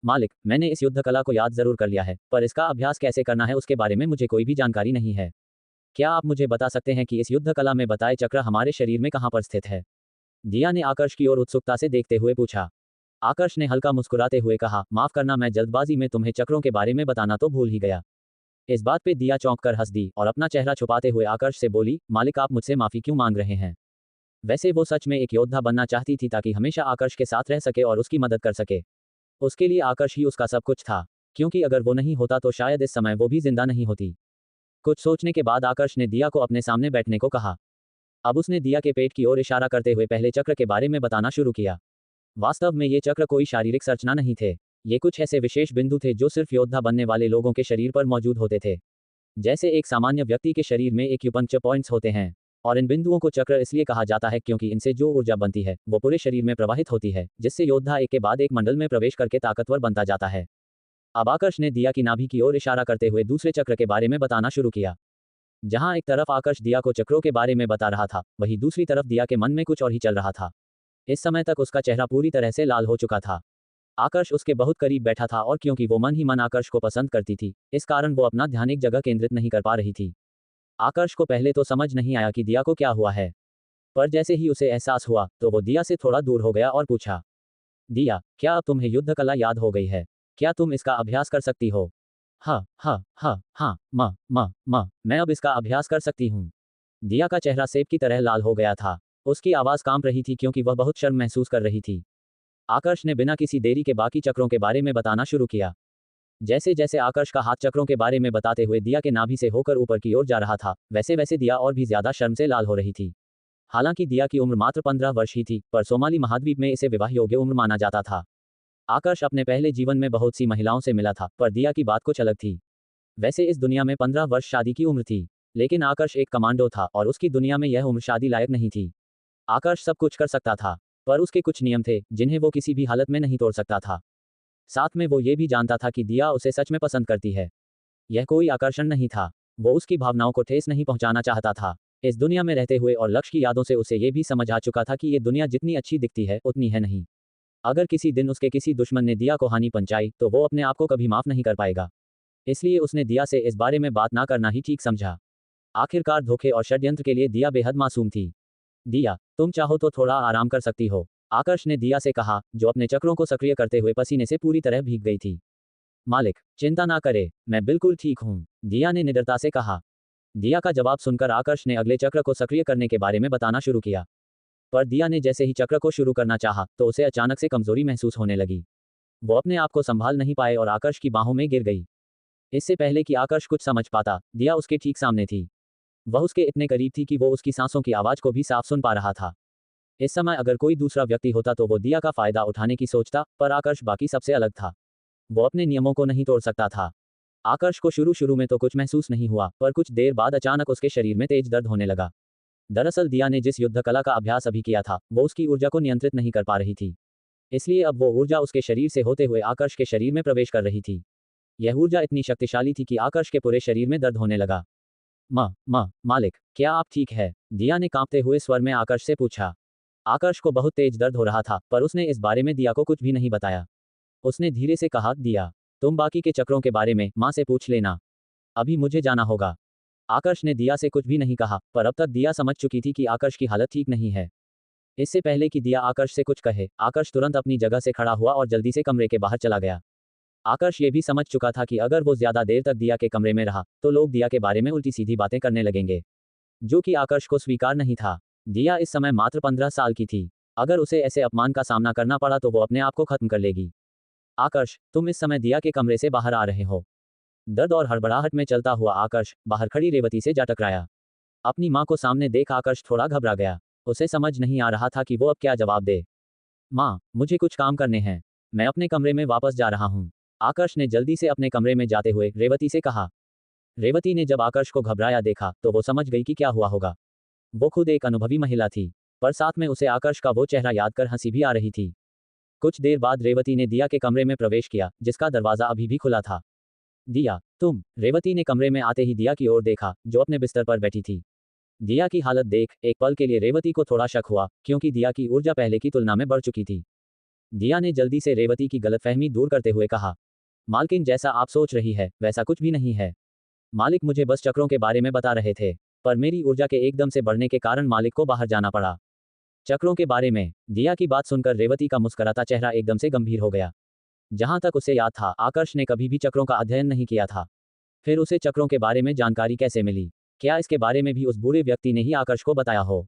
मालिक, मैंने इस युद्ध कला को याद जरूर कर लिया है, पर इसका अभ्यास कैसे करना है उसके बारे में मुझे कोई भी जानकारी नहीं है। क्या आप मुझे बता सकते हैं कि इस युद्ध कला में बताए चक्र हमारे शरीर में कहाँ पर स्थित है? दिया ने आकर्ष की ओर उत्सुकता से देखते हुए पूछा। आकर्ष ने हल्का मुस्कुराते हुए कहा, माफ करना, मैं जल्दबाजी में तुम्हें चक्रों के बारे में बताना तो भूल ही गया। इस बात पे दिया चौंक कर हंस दी और अपना चेहरा छुपाते हुए आकर्ष से बोली, मालिक, आप मुझसे माफी क्यों मांग रहे हैं? वैसे वो सच में एक योद्धा बनना चाहती थी ताकि हमेशा आकर्ष के साथ रह सके और उसकी मदद कर सके। उसके लिए आकर्ष ही उसका सब कुछ था, क्योंकि अगर वो नहीं होता तो शायद इस समय वो भी जिंदा नहीं होती। कुछ सोचने के बाद आकर्ष ने दिया को अपने सामने बैठने को कहा। अब उसने दिया के पेट की ओर इशारा करते हुए पहले चक्र के बारे में बताना शुरू किया। वास्तव में ये चक्र कोई शारीरिक संरचना नहीं थे। ये कुछ ऐसे विशेष बिंदु थे जो सिर्फ योद्धा बनने वाले लोगों के शरीर पर मौजूद होते थे। जैसे एक सामान्य व्यक्ति के शरीर में एक्यूपंक्चर पॉइंट्स होते हैं, और इन बिंदुओं को चक्र इसलिए कहा जाता है क्योंकि इनसे जो ऊर्जा बनती है वो पूरे शरीर में प्रवाहित होती है, जिससे योद्धा एक के बाद एक मंडल में प्रवेश करके ताकतवर बनता जाता है। अब आकर्ष ने दिया की नाभि की ओर इशारा करते हुए दूसरे चक्र के बारे में बताना शुरू किया। जहां एक तरफ आकर्ष दिया को चक्रों के बारे में बता रहा था, वहीं दूसरी तरफ दिया के मन में कुछ और ही चल रहा था। इस समय तक उसका चेहरा पूरी तरह से लाल हो चुका था। आकर्ष उसके बहुत करीब बैठा था और क्योंकि वो मन ही मन आकर्ष को पसंद करती थी, इस कारण वो अपना ध्यान एक जगह केंद्रित नहीं कर पा रही थी। आकर्ष को पहले तो समझ नहीं आया कि दिया को क्या हुआ है, पर जैसे ही उसे एहसास हुआ तो वो दिया से थोड़ा दूर हो गया और पूछा, दिया, क्या अब तुम्हें युद्ध कला याद हो गई है? क्या तुम इसका अभ्यास कर सकती हो? हाँ, मैं अब इसका अभ्यास कर सकती हूँ। दिया का चेहरा सेब की तरह लाल हो गया था। उसकी आवाज कांप रही थी क्योंकि वह बहुत शर्म महसूस कर रही थी। आकर्ष ने बिना किसी देरी के बाकी चक्रों के बारे में बताना शुरू किया। जैसे जैसे आकर्ष का हाथ चक्रों के बारे में बताते हुए दिया के नाभि से होकर ऊपर की ओर जा रहा था, वैसे वैसे दिया और भी ज्यादा शर्म से लाल हो रही थी। हालांकि दिया की उम्र मात्र 15 वर्ष ही थी, पर सोमाली महाद्वीप में इसे विवाह योग्य उम्र माना जाता था। आकर्ष अपने पहले जीवन में बहुत सी महिलाओं से मिला था, पर दिया की बात कुछ अलग थी। वैसे इस दुनिया में 15 वर्ष शादी की उम्र थी, लेकिन आकर्ष एक कमांडो था और उसकी दुनिया में यह उम्र शादी लायक नहीं थी। आकर्ष सब कुछ कर सकता था, पर उसके कुछ नियम थे जिन्हें वो किसी भी हालत में नहीं तोड़ सकता था। साथ में वो ये भी जानता था कि दिया उसे सच में पसंद करती है। यह कोई आकर्षण नहीं था। वो उसकी भावनाओं को ठेस नहीं पहुंचाना चाहता था। इस दुनिया में रहते हुए और लक्ष्य की यादों से उसे ये भी समझ आ चुका था कि ये दुनिया जितनी अच्छी दिखती है उतनी है नहीं। अगर किसी दिन उसके किसी दुश्मन ने दिया को हानि पहुंचाई तो वो अपने आप को कभी माफ नहीं कर पाएगा। इसलिए उसने दिया से इस बारे में बात ना करना ही ठीक समझा। आखिरकार धोखे और षड्यंत्र के लिए दिया बेहद मासूम थी। दिया, तुम चाहो तो थोड़ा आराम कर सकती हो, आकर्ष ने दिया से कहा, जो अपने चक्रों को सक्रिय करते हुए पसीने से पूरी तरह भीग गई थी। मालिक, चिंता ना करे, मैं बिल्कुल ठीक हूँ, दिया ने निडरता से कहा। दिया का जवाब सुनकर आकर्ष ने अगले चक्र को सक्रिय करने के बारे में बताना शुरू किया। पर दिया ने जैसे ही चक्र को शुरू करना चाहा तो उसे अचानक से कमजोरी महसूस होने लगी। वो अपने आप को संभाल नहीं पाए और आकर्ष की बाहों में गिर गई। इससे पहले कि आकर्ष कुछ समझ पाता, दिया उसके ठीक सामने थी। वह उसके इतने करीब थी कि वो उसकी सांसों की आवाज को भी साफ सुन पा रहा था। इस समय अगर कोई दूसरा व्यक्ति होता तो वो दिया का फायदा उठाने की सोचता, पर आकर्ष बाकी सबसे अलग था। वो अपने नियमों को नहीं तोड़ सकता था। आकर्ष को शुरू शुरू में तो कुछ महसूस नहीं हुआ, पर कुछ देर बाद अचानक उसके शरीर में तेज दर्द होने लगा। दरअसल दिया ने जिस युद्ध कला का अभ्यास अभी किया था वो उसकी ऊर्जा को नियंत्रित नहीं कर पा रही थी। इसलिए अब वो ऊर्जा उसके शरीर से होते हुए आकर्ष के शरीर में प्रवेश कर रही थी। यह ऊर्जा इतनी शक्तिशाली थी कि आकर्ष के पूरे शरीर में दर्द होने लगा। मालिक, क्या आप ठीक है? दिया ने कांपते हुए स्वर में आकर्ष से पूछा। आकर्ष को बहुत तेज दर्द हो रहा था, पर उसने इस बारे में दिया को कुछ भी नहीं बताया। उसने धीरे से कहा, दिया, तुम बाकी के चक्रों के बारे में माँ से पूछ लेना। अभी मुझे जाना होगा। आकर्ष ने दिया से कुछ भी नहीं कहा, पर अब तक दिया समझ चुकी थी कि आकर्ष की हालत ठीक नहीं है। इससे पहले कि दिया आकर्ष से कुछ कहे, आकर्ष तुरंत अपनी जगह से खड़ा हुआ और जल्दी से कमरे के बाहर चला गया। आकर्ष ये भी समझ चुका था कि अगर वो ज्यादा देर तक दिया के कमरे में रहा तो लोग दिया के बारे में उल्टी सीधी बातें करने लगेंगे, जो कि आकर्ष को स्वीकार नहीं था। दिया इस समय मात्र 15 साल की थी। अगर उसे ऐसे अपमान का सामना करना पड़ा तो वो अपने आप को खत्म कर लेगी। आकर्ष, तुम इस समय दिया के कमरे से बाहर आ रहे हो। दर्द और हड़बड़ाहट में चलता हुआ आकर्ष बाहर खड़ी रेवती से जा टकराया। अपनी माँ को सामने देख आकर्ष थोड़ा घबरा गया। उसे समझ नहीं आ रहा था कि वो अब क्या जवाब दे। माँ, मुझे कुछ काम करने हैं, मैं अपने कमरे में वापस जा रहा हूँ, आकर्ष ने जल्दी से अपने कमरे में जाते हुए रेवती से कहा। रेवती ने जब आकर्ष को घबराया देखा तो वो समझ गई कि क्या हुआ होगा। वो खुद एक अनुभवी महिला थी, पर साथ में उसे आकर्ष का वो चेहरा याद कर हंसी भी आ रही थी। कुछ देर बाद रेवती ने दिया के कमरे में प्रवेश किया, जिसका दरवाजा अभी भी खुला था। दिया, तुम? रेवती ने कमरे में आते ही दिया की ओर देखा, जो अपने बिस्तर पर बैठी थी। दिया की हालत देख एक पल के लिए रेवती को थोड़ा शक हुआ, क्योंकि दिया की ऊर्जा पहले की तुलना में बढ़ चुकी थी। दिया ने जल्दी से रेवती की गलतफहमी दूर करते हुए कहा, मालकिन, जैसा आप सोच रही है वैसा कुछ भी नहीं है। मालिक मुझे बस चक्रों के बारे में बता रहे थे, पर मेरी ऊर्जा के एकदम से बढ़ने के कारण मालिक को बाहर जाना पड़ा। चक्रों के बारे में? दिया की बात सुनकर रेवती का मुस्कुराता चेहरा एकदम से गंभीर हो गया। जहां तक उसे याद था, आकर्ष ने कभी भी चक्रों का अध्ययन नहीं किया था। फिर उसे चक्रों के बारे में जानकारी कैसे मिली? क्या इसके बारे में भी उस बूढ़े व्यक्ति ने ही आकर्ष को बताया हो?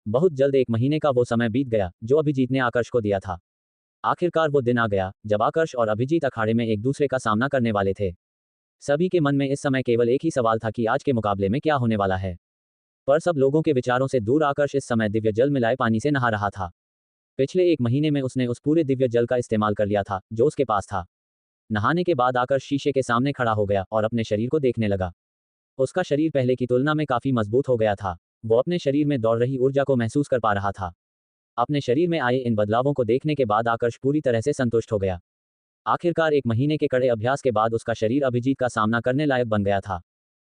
बहुत जल्द 1 महीने का वो समय बीत गया जो अभिजीत ने आकर्ष को दिया था। आखिरकार वो दिन आ गया जब आकर्ष और अभिजीत अखाड़े में एक दूसरे का सामना करने वाले थे। सभी के मन में इस समय केवल एक ही सवाल था कि आज के मुकाबले में क्या होने वाला है। पर सब लोगों के विचारों से दूर आकर्ष इस समय दिव्य जल मिलाए पानी से नहा रहा था। पिछले 1 महीने में उसने उस पूरे दिव्य जल का इस्तेमाल कर लिया था जो उसके पास था। नहाने के बाद आकर्ष शीशे के सामने खड़ा हो गया और अपने शरीर को देखने लगा। उसका शरीर पहले की तुलना में काफी मजबूत हो गया था। वो अपने शरीर में दौड़ रही ऊर्जा को महसूस कर पा रहा था। अपने शरीर में आए इन बदलावों को देखने के बाद आकर्ष पूरी तरह से संतुष्ट हो गया। आखिरकार 1 महीने के कड़े अभ्यास के बाद उसका शरीर अभिजीत का सामना करने लायक बन गया था।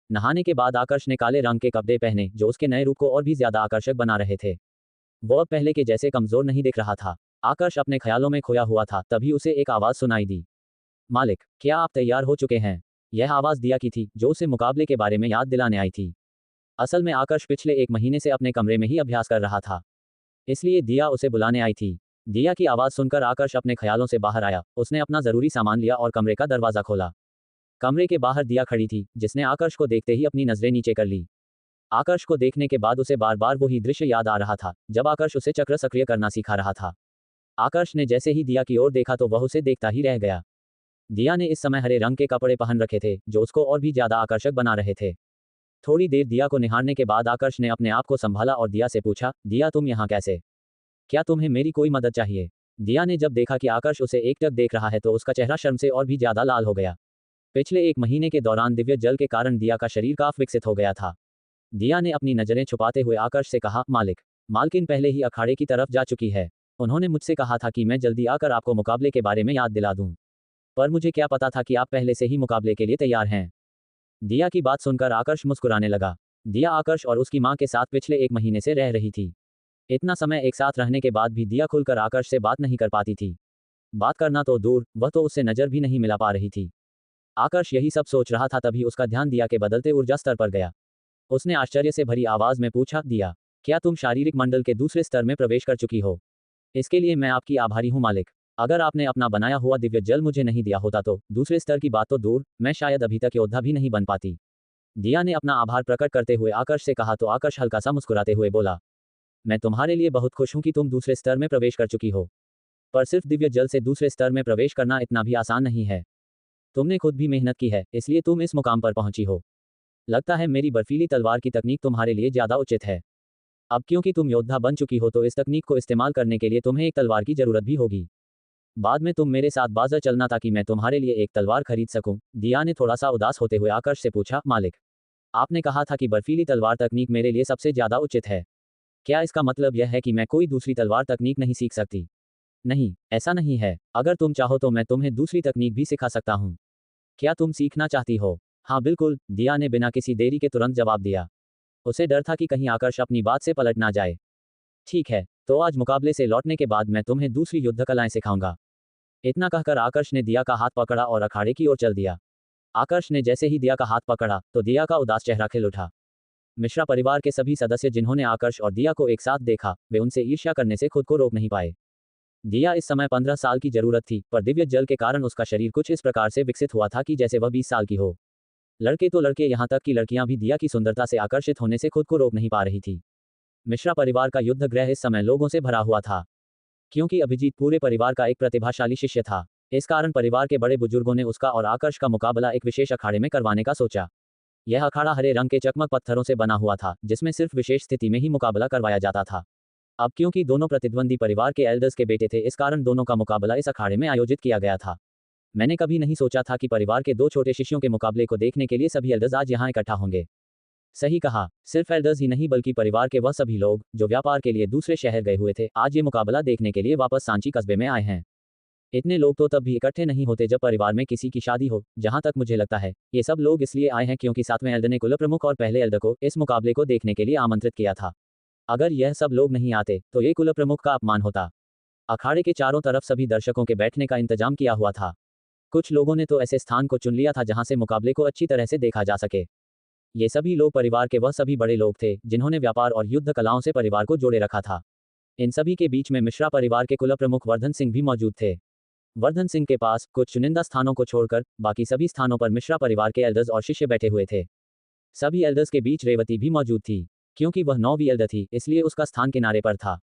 नहाने के बाद आकर्ष ने काले रंग के कपड़े पहने जो उसके नए रूप को और भी ज्यादा आकर्षक बना रहे थे। वो अब पहले के जैसे कमजोर नहीं दिख रहा था। आकर्ष अपने ख्यालों में खोया हुआ था, तभी उसे एक आवाज सुनाई दी। मालिक, क्या आप तैयार हो चुके हैं? यह आवाज दिया की थी, जो उसे मुकाबले के बारे में याद दिलाने आई थी। असल में आकर्ष पिछले 1 महीने से अपने कमरे में ही अभ्यास कर रहा था, इसलिए दिया उसे बुलाने आई थी। दिया की आवाज सुनकर आकर्ष अपने ख्यालों से बाहर आया। उसने अपना जरूरी सामान लिया और कमरे का दरवाजा खोला। कमरे के बाहर दिया खड़ी थी, जिसने आकर्ष को देखते ही अपनी नजरें नीचे कर ली। आकर्ष को देखने के बाद उसे बार बार वही दृश्य याद आ रहा था जब आकर्ष उसे चक्र सक्रिय करना सिखा रहा था। आकर्ष ने जैसे ही दिया की ओर देखा तो वह उसे देखता ही रह गया। दिया ने इस समय हरे रंग के कपड़े पहन रखे थे जो उसको और भी ज्यादा आकर्षक बना रहे थे। थोड़ी देर दिया को निहारने के बाद आकर्ष ने अपने आप को संभाला और दिया से पूछा, दिया, तुम यहाँ कैसे? क्या तुम्हें मेरी कोई मदद चाहिए? दिया ने जब देखा कि आकर्ष उसे एकटक देख रहा है तो उसका चेहरा शर्म से और भी ज्यादा लाल हो गया। पिछले 1 महीने के दौरान दिव्य जल के कारण दिया का शरीर काफी विकसित हो गया था। दिया ने अपनी नजरें छुपाते हुए आकर्ष से कहा, मालिक, मालकिन पहले ही अखाड़े की तरफ जा चुकी है। उन्होंने मुझसे कहा था कि मैं जल्दी आकर आपको मुकाबले के बारे में याद दिला दूं। पर मुझे क्या पता था कि आप पहले से ही मुकाबले के लिए तैयार हैं। दिया की बात सुनकर आकर्ष मुस्कुराने लगा। दिया आकर्ष और उसकी मां के साथ पिछले 1 महीने से रह रही थी। इतना समय एक साथ रहने के बाद भी दिया खुलकर आकर्ष से बात नहीं कर पाती थी। बात करना तो दूर, वह तो उससे नजर भी नहीं मिला पा रही थी। आकर्ष यही सब सोच रहा था तभी उसका ध्यान दिया के बदलते ऊर्जा स्तर पर गया। उसने आश्चर्य से भरी आवाज में पूछा, दिया, क्या तुम शारीरिक मंडल के दूसरे स्तर में प्रवेश कर चुकी हो? इसके लिए मैं आपकी आभारी हूं मालिक। अगर आपने अपना बनाया हुआ दिव्य जल मुझे नहीं दिया होता तो दूसरे स्तर की बात तो दूर, मैं शायद अभी तक योद्धा भी नहीं बन पाती। दिया ने अपना आभार प्रकट करते हुए आकर्ष से कहा तो आकर्ष हल्का सा मुस्कुराते हुए बोला, मैं तुम्हारे लिए बहुत खुश हूं कि तुम दूसरे स्तर में प्रवेश कर चुकी हो। पर सिर्फ दिव्य जल से दूसरे स्तर में प्रवेश करना इतना भी आसान नहीं है। तुमने खुद भी मेहनत की है, इसलिए तुम इस मुकाम पर पहुंची हो। लगता है मेरी बर्फीली तलवार की तकनीक तुम्हारे लिए ज्यादा उचित है। अब क्योंकि तुम योद्धा बन चुकी हो तो इस तकनीक को इस्तेमाल करने के लिए तुम्हें एक तलवार की जरूरत भी होगी। बाद में तुम मेरे साथ बाजार चलना ताकि मैं तुम्हारे लिए एक तलवार खरीद सकूं। दिया ने थोड़ा सा उदास होते हुए आकर्ष से पूछा, मालिक, आपने कहा था कि बर्फीली तलवार तकनीक मेरे लिए सबसे ज्यादा उचित है। क्या इसका मतलब यह है कि मैं कोई दूसरी तलवार तकनीक नहीं सीख सकती? नहीं, ऐसा नहीं है। अगर तुम चाहो तो मैं तुम्हें दूसरी तकनीक भी सिखा सकता हूँ। क्या तुम सीखना चाहती हो? हाँ बिल्कुल, दिया ने बिना किसी देरी के तुरंत जवाब दिया। उसे डर था कि कहीं आकर्ष अपनी बात से पलट ना जाए। ठीक है, तो आज मुकाबले से लौटने के बाद मैं तुम्हें दूसरी युद्ध कलाएं सिखाऊंगा। इतना कहकर आकर्ष ने दिया का हाथ पकड़ा और अखाड़े की ओर चल दिया। आकर्ष ने जैसे ही दिया का हाथ पकड़ा तो दिया का उदास चेहरा खिल उठा। मिश्रा परिवार के सभी सदस्य जिन्होंने आकर्ष और दिया को एक साथ देखा, वे उनसे ईर्ष्या करने से खुद को रोक नहीं पाए। दिया इस समय 15 साल की जरूरत थी, पर दिव्य जल के कारण उसका शरीर कुछ इस प्रकार से विकसित हुआ था कि जैसे वह 20 साल की हो। लड़के तो लड़के, यहाँ तक कि लड़कियां भी दिया की सुंदरता से आकर्षित होने से खुद को रोक नहीं पा रही थी। मिश्रा परिवार का युद्ध गृह इस समय लोगों से भरा हुआ था। क्योंकि अभिजीत पूरे परिवार का एक प्रतिभाशाली शिष्य था, इस कारण परिवार के बड़े बुजुर्गों ने उसका और आकर्ष का मुकाबला एक विशेष अखाड़े में करवाने का सोचा। यह अखाड़ा हरे रंग के चकमक पत्थरों से बना हुआ था, जिसमें सिर्फ विशेष स्थिति में ही मुकाबला करवाया जाता था। अब क्योंकि दोनों प्रतिद्वंदी परिवार के एल्डर्स के बेटे थे, इस कारण दोनों का मुकाबला इस अखाड़े में आयोजित किया गया था। मैंने कभी नहीं सोचा था कि परिवार के 2 छोटे शिष्यों के मुकाबले को देखने के लिए सभी एल्डर्स आज यहाँ इकट्ठा होंगे। सही कहा, सिर्फ एल्डर्स ही नहीं बल्कि परिवार के वह सभी लोग जो व्यापार के लिए दूसरे शहर गए हुए थे, आज ये मुकाबला देखने के लिए वापस सांची कस्बे में आए हैं। इतने लोग तो तब भी इकट्ठे नहीं होते जब परिवार में किसी की शादी हो। जहां तक मुझे लगता है, ये सब लोग इसलिए आए हैं क्योंकि 7वें एल्डर ने कुल प्रमुख और पहले एल्डर को इस मुकाबले को देखने के लिए आमंत्रित किया था। अगर यह सब लोग नहीं आते तो ये कुल प्रमुख का अपमान होता। अखाड़े के चारों तरफ सभी दर्शकों के बैठने का इंतजाम किया हुआ था। कुछ लोगों ने तो ऐसे स्थान को चुन लिया था जहां से मुकाबले को अच्छी तरह से देखा जा सके। ये सभी लोग परिवार के वह सभी बड़े लोग थे जिन्होंने व्यापार और युद्ध कलाओं से परिवार को जोड़े रखा था। इन सभी के बीच में मिश्रा परिवार के कुल प्रमुख वर्धन सिंह भी मौजूद थे। वर्धन सिंह के पास कुछ चुनिंदा स्थानों को छोड़कर बाकी सभी स्थानों पर मिश्रा परिवार के एल्डर्स और शिष्य बैठे हुए थे। सभी एल्डर्स के बीच रेवती भी मौजूद थी। क्योंकि वह 9वीं एल्डर थी, इसलिए उसका स्थान किनारे पर था।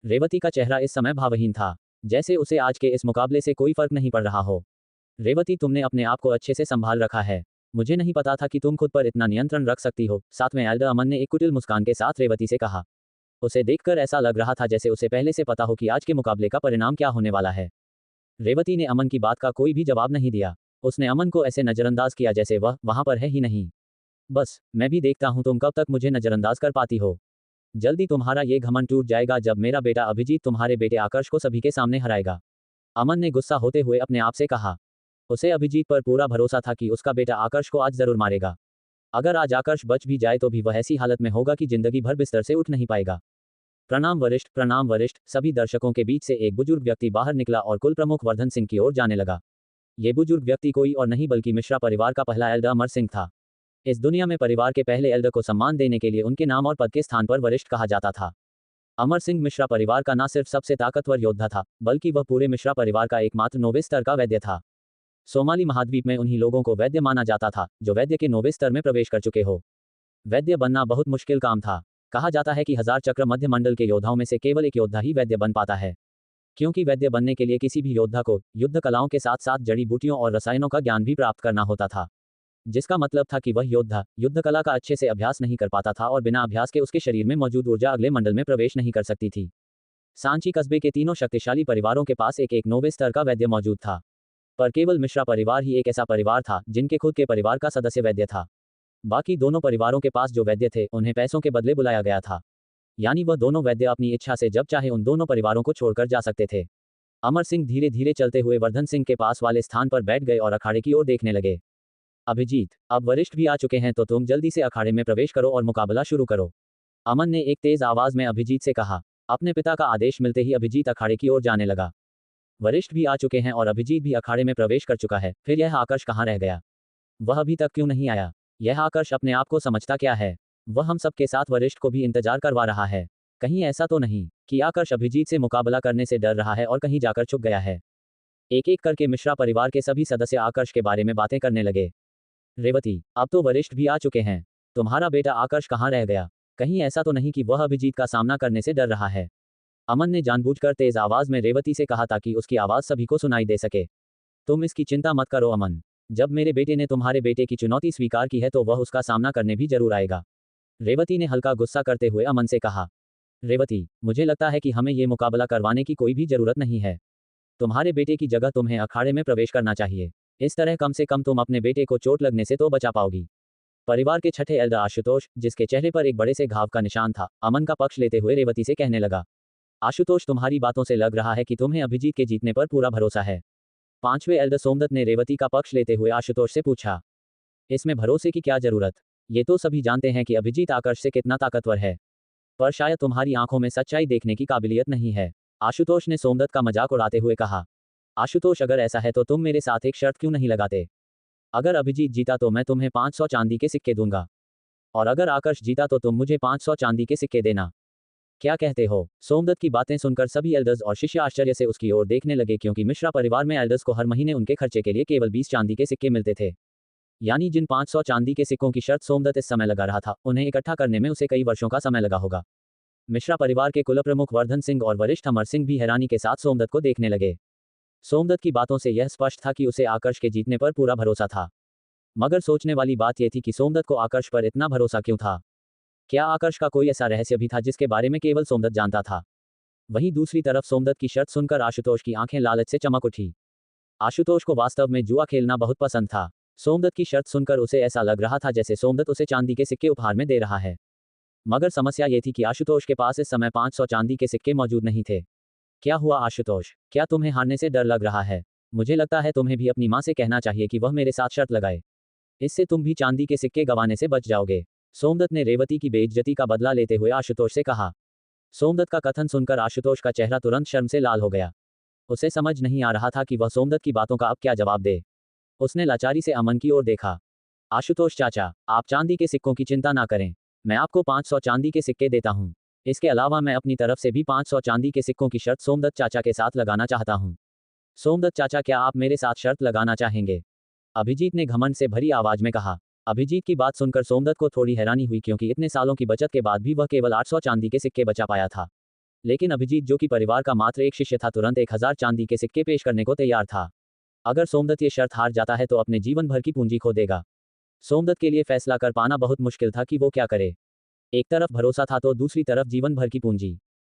रेवती का चेहरा इस समय भावहीन था, जैसे उसे आज के इस मुकाबले से कोई फर्क नहीं पड़ रहा हो। रेवती, तुमने अपने आप को अच्छे से संभाल रखा है। मुझे नहीं पता था कि तुम खुद पर इतना नियंत्रण रख सकती हो। 7वें एल्डर अमन ने एक कुटिल मुस्कान के साथ रेवती से कहा। उसे देखकर ऐसा लग रहा था जैसे उसे पहले से पता हो कि आज के मुकाबले का परिणाम क्या होने वाला है। रेवती ने अमन की बात का कोई भी जवाब नहीं दिया। उसने अमन को ऐसे नजरअंदाज किया जैसे वह वहां पर है ही नहीं। बस, मैं भी देखता हूं तुम कब तक मुझे नजरअंदाज कर पाती हो। जल्दी तुम्हारा ये घमंड टूट जाएगा जब मेरा बेटा अभिजीत तुम्हारे बेटे आकर्ष को सभी के सामने हराएगा। अमन ने गुस्सा होते हुए अपने आप से कहा। उसे अभिजीत पर पूरा भरोसा था कि उसका बेटा आकर्ष को आज जरूर मारेगा। अगर आज आकर्ष बच भी जाए तो भी वह ऐसी हालत में होगा कि जिंदगी भर बिस्तर से उठ नहीं पाएगा। प्रणाम वरिष्ठ, प्रणाम वरिष्ठ। सभी दर्शकों के बीच से एक बुजुर्ग व्यक्ति बाहर निकला और कुल प्रमुख वर्धन सिंह की ओर जाने लगा। ये बुजुर्ग व्यक्ति कोई और नहीं बल्कि मिश्रा परिवार का पहला एल्डर अमर सिंह था। इस दुनिया में परिवार के पहले एल्डर को सम्मान देने के लिए उनके नाम और पद के स्थान पर वरिष्ठ कहा जाता था। अमर सिंह मिश्रा परिवार का न सिर्फ सबसे ताकतवर योद्धा था, बल्कि वह पूरे मिश्रा परिवार का एकमात्र 9वें स्तर का वैद्य था। सोमाली महाद्वीप में उन्हीं लोगों को वैद्य माना जाता था जो वैद्य के 9वें स्तर में प्रवेश कर चुके हो। वैद्य बनना बहुत मुश्किल काम था। कहा जाता है कि 1000 चक्र मध्य मंडल के योद्धाओं में से केवल एक योद्धा ही वैद्य बन पाता है। क्योंकि वैद्य बनने के लिए किसी भी योद्धा को युद्ध कलाओं के साथ साथ जड़ी बूटियों और रसायनों का ज्ञान भी प्राप्त करना होता था, जिसका मतलब था कि वह योद्धा युद्ध कला का अच्छे से अभ्यास नहीं कर पाता था और बिना अभ्यास के उसके शरीर में मौजूद ऊर्जा अगले मंडल में प्रवेश नहीं कर सकती थी। सांची कस्बे के तीनों शक्तिशाली परिवारों के पास एक 9वें स्तर का वैद्य मौजूद था, पर केवल मिश्रा परिवार ही एक ऐसा परिवार था जिनके खुद के परिवार का सदस्य वैद्य था। बाकी दोनों परिवारों के पास जो वैद्य थे उन्हें पैसों के बदले बुलाया गया था। यानी वह दोनों वैद्य अपनी इच्छा से जब चाहे उन दोनों परिवारों को छोड़कर जा सकते थे। अमर सिंह धीरे धीरे चलते हुए वर्धन सिंह के पास वाले स्थान पर बैठ गए और अखाड़े की ओर देखने लगे। अभिजीत, अब वरिष्ठ भी आ चुके हैं तो तुम जल्दी से अखाड़े में प्रवेश करो और मुकाबला शुरू करो, अमन ने एक तेज आवाज में अभिजीत से कहा। अपने पिता का आदेश मिलते ही अभिजीत अखाड़े की ओर जाने लगा। वरिष्ठ भी आ चुके हैं और अभिजीत भी अखाड़े में प्रवेश कर चुका है, फिर यह आकर्ष कहाँ रह गया? वह अभी तक क्यों नहीं आया? यह आकर्ष अपने आप को समझता क्या है? वह हम सबके साथ वरिष्ठ को भी इंतजार करवा रहा है। कहीं ऐसा तो नहीं कि आकर्ष अभिजीत से मुकाबला करने से डर रहा है और कहीं जाकर छुप गया है? एक एक करके मिश्रा परिवार के सभी सदस्य आकर्ष के बारे में बातें करने लगे। रेवती, अब तो वरिष्ठ भी आ चुके हैं, तुम्हारा बेटा आकर्ष कहाँ रह गया? कहीं ऐसा तो नहीं कि वह अभिजीत का सामना करने से डर रहा है? अमन ने जानबूझकर तेज आवाज में रेवती से कहा ताकि उसकी आवाज सभी को सुनाई दे सके। तुम इसकी चिंता मत करो अमन, जब मेरे बेटे ने तुम्हारे बेटे की चुनौती स्वीकार की है तो वह उसका सामना करने भी जरूर आएगा, रेवती ने हल्का गुस्सा करते हुए अमन से कहा। रेवती, मुझे लगता है कि हमें ये मुकाबला करवाने की कोई भी जरूरत नहीं है। तुम्हारे बेटे की जगह तुम्हें अखाड़े में प्रवेश करना चाहिए, इस तरह कम से कम तुम अपने बेटे को चोट लगने से तो बचा पाओगी। परिवार के छठे एल्डर आशुतोष, जिसके चेहरे पर एक बड़े से घाव का निशान था, अमन का पक्ष लेते हुए रेवती से कहने लगा। आशुतोष, तुम्हारी बातों से लग रहा है कि तुम्हें अभिजीत के जीतने पर पूरा भरोसा है। पांचवें एल्डर सोमदत्त ने रेवती का पक्ष लेते हुए आशुतोष से पूछा। इसमें भरोसे की क्या जरूरत? ये तो सभी जानते हैं कि अभिजीत आकर्ष से कितना ताकतवर है, पर शायद तुम्हारी आंखों में सच्चाई देखने की काबिलियत नहीं है, आशुतोष ने सोमदत्त का मजाक उड़ाते हुए कहा। आशुतोष, अगर ऐसा है तो तुम मेरे साथ एक शर्त क्यों नहीं लगाते? अगर अभिजीत जीता तो मैं तुम्हें 500 चांदी के सिक्के दूंगा, और अगर आकर्ष जीता तो तुम मुझे 500 चांदी के सिक्के देना। क्या कहते हो? सोमदत्त की बातें सुनकर सभी एल्डर्स और शिष्य आश्चर्य से उसकी ओर देखने लगे, क्योंकि मिश्रा परिवार में एल्डर्स को हर महीने उनके खर्चे के लिए केवल 20 चांदी के सिक्के मिलते थे। यानी जिन 500 चांदी के सिक्कों की शर्त सोमदत्त इस समय लगा रहा था, उन्हें इकट्ठा करने में उसे कई वर्षों का समय लगा होगा। मिश्रा परिवार के कुलप्रमुख वर्धन सिंह और वरिष्ठ अमर सिंह भी हैरानी के साथ सोमदत्त को देखने लगे। सोमदत्त की बातों से यह स्पष्ट था कि उसे आकर्ष के जीतने पर पूरा भरोसा था, मगर सोचने वाली बात यह थी कि सोमदत्त को आकर्ष पर इतना भरोसा क्यों था? क्या आकर्ष का कोई ऐसा रहस्य भी था जिसके बारे में केवल सोमदत्त जानता था? वहीं दूसरी तरफ सोमदत्त की शर्त सुनकर आशुतोष की आंखें लालच से चमक उठी। आशुतोष को वास्तव में जुआ खेलना बहुत पसंद था। सोमदत्त की शर्त सुनकर उसे ऐसा लग रहा था जैसे सोमदत्त उसे चांदी के सिक्के उपहार में दे रहा है। मगर समस्या ये थी कि आशुतोष के पास इस समय 500 चांदी के सिक्के मौजूद नहीं थे। क्या हुआ आशुतोष? क्या तुम्हें हारने से डर लग रहा है? मुझे लगता है तुम्हें भी अपनी माँ से कहना चाहिए कि वह मेरे साथ शर्त लगाए, इससे तुम भी चांदी के सिक्के गंवाने से बच जाओगे, सोमदत्त ने रेवती की बेइज्जती का बदला लेते हुए आशुतोष से कहा। सोमदत्त का कथन सुनकर आशुतोष का चेहरा तुरंत शर्म से लाल हो गया। उसे समझ नहीं आ रहा था कि वह सोमदत्त की बातों का अब क्या जवाब दे। उसने लाचारी से अमन की ओर देखा। आशुतोष चाचा, आप चांदी के सिक्कों की चिंता ना करें, मैं आपको 500 चांदी के सिक्के देता हूँ। इसके अलावा मैं अपनी तरफ से भी 500 चांदी के सिक्कों की शर्त सोमदत्त चाचा के साथ लगाना चाहता हूँ। सोमदत्त चाचा, क्या आप मेरे साथ शर्त लगाना चाहेंगे? अभिजीत ने घमंड से भरी आवाज में कहा। अभिजीत की बात सुनकर सोमदत्त को थोड़ी हैरानी हुई, क्योंकि इतने सालों की बचत के बाद भी वह केवल 800 चांदी के सिक्के बचा पाया था। लेकिन अभिजीत, जो कि परिवार का मात्र एक शिष्य था, तुरंत 1000 चांदी के सिक्के पेश करने को तैयार था। अगर सोमदत्त ये शर्त हार जाता है तो अपने जीवन भर की पूंजी खो देगा। सोमदत्त के लिए फैसला कर पाना बहुत मुश्किल था कि वो क्या करे। एक तरफ भरोसा था तो दूसरी तरफ जीवन भर की पूंजी।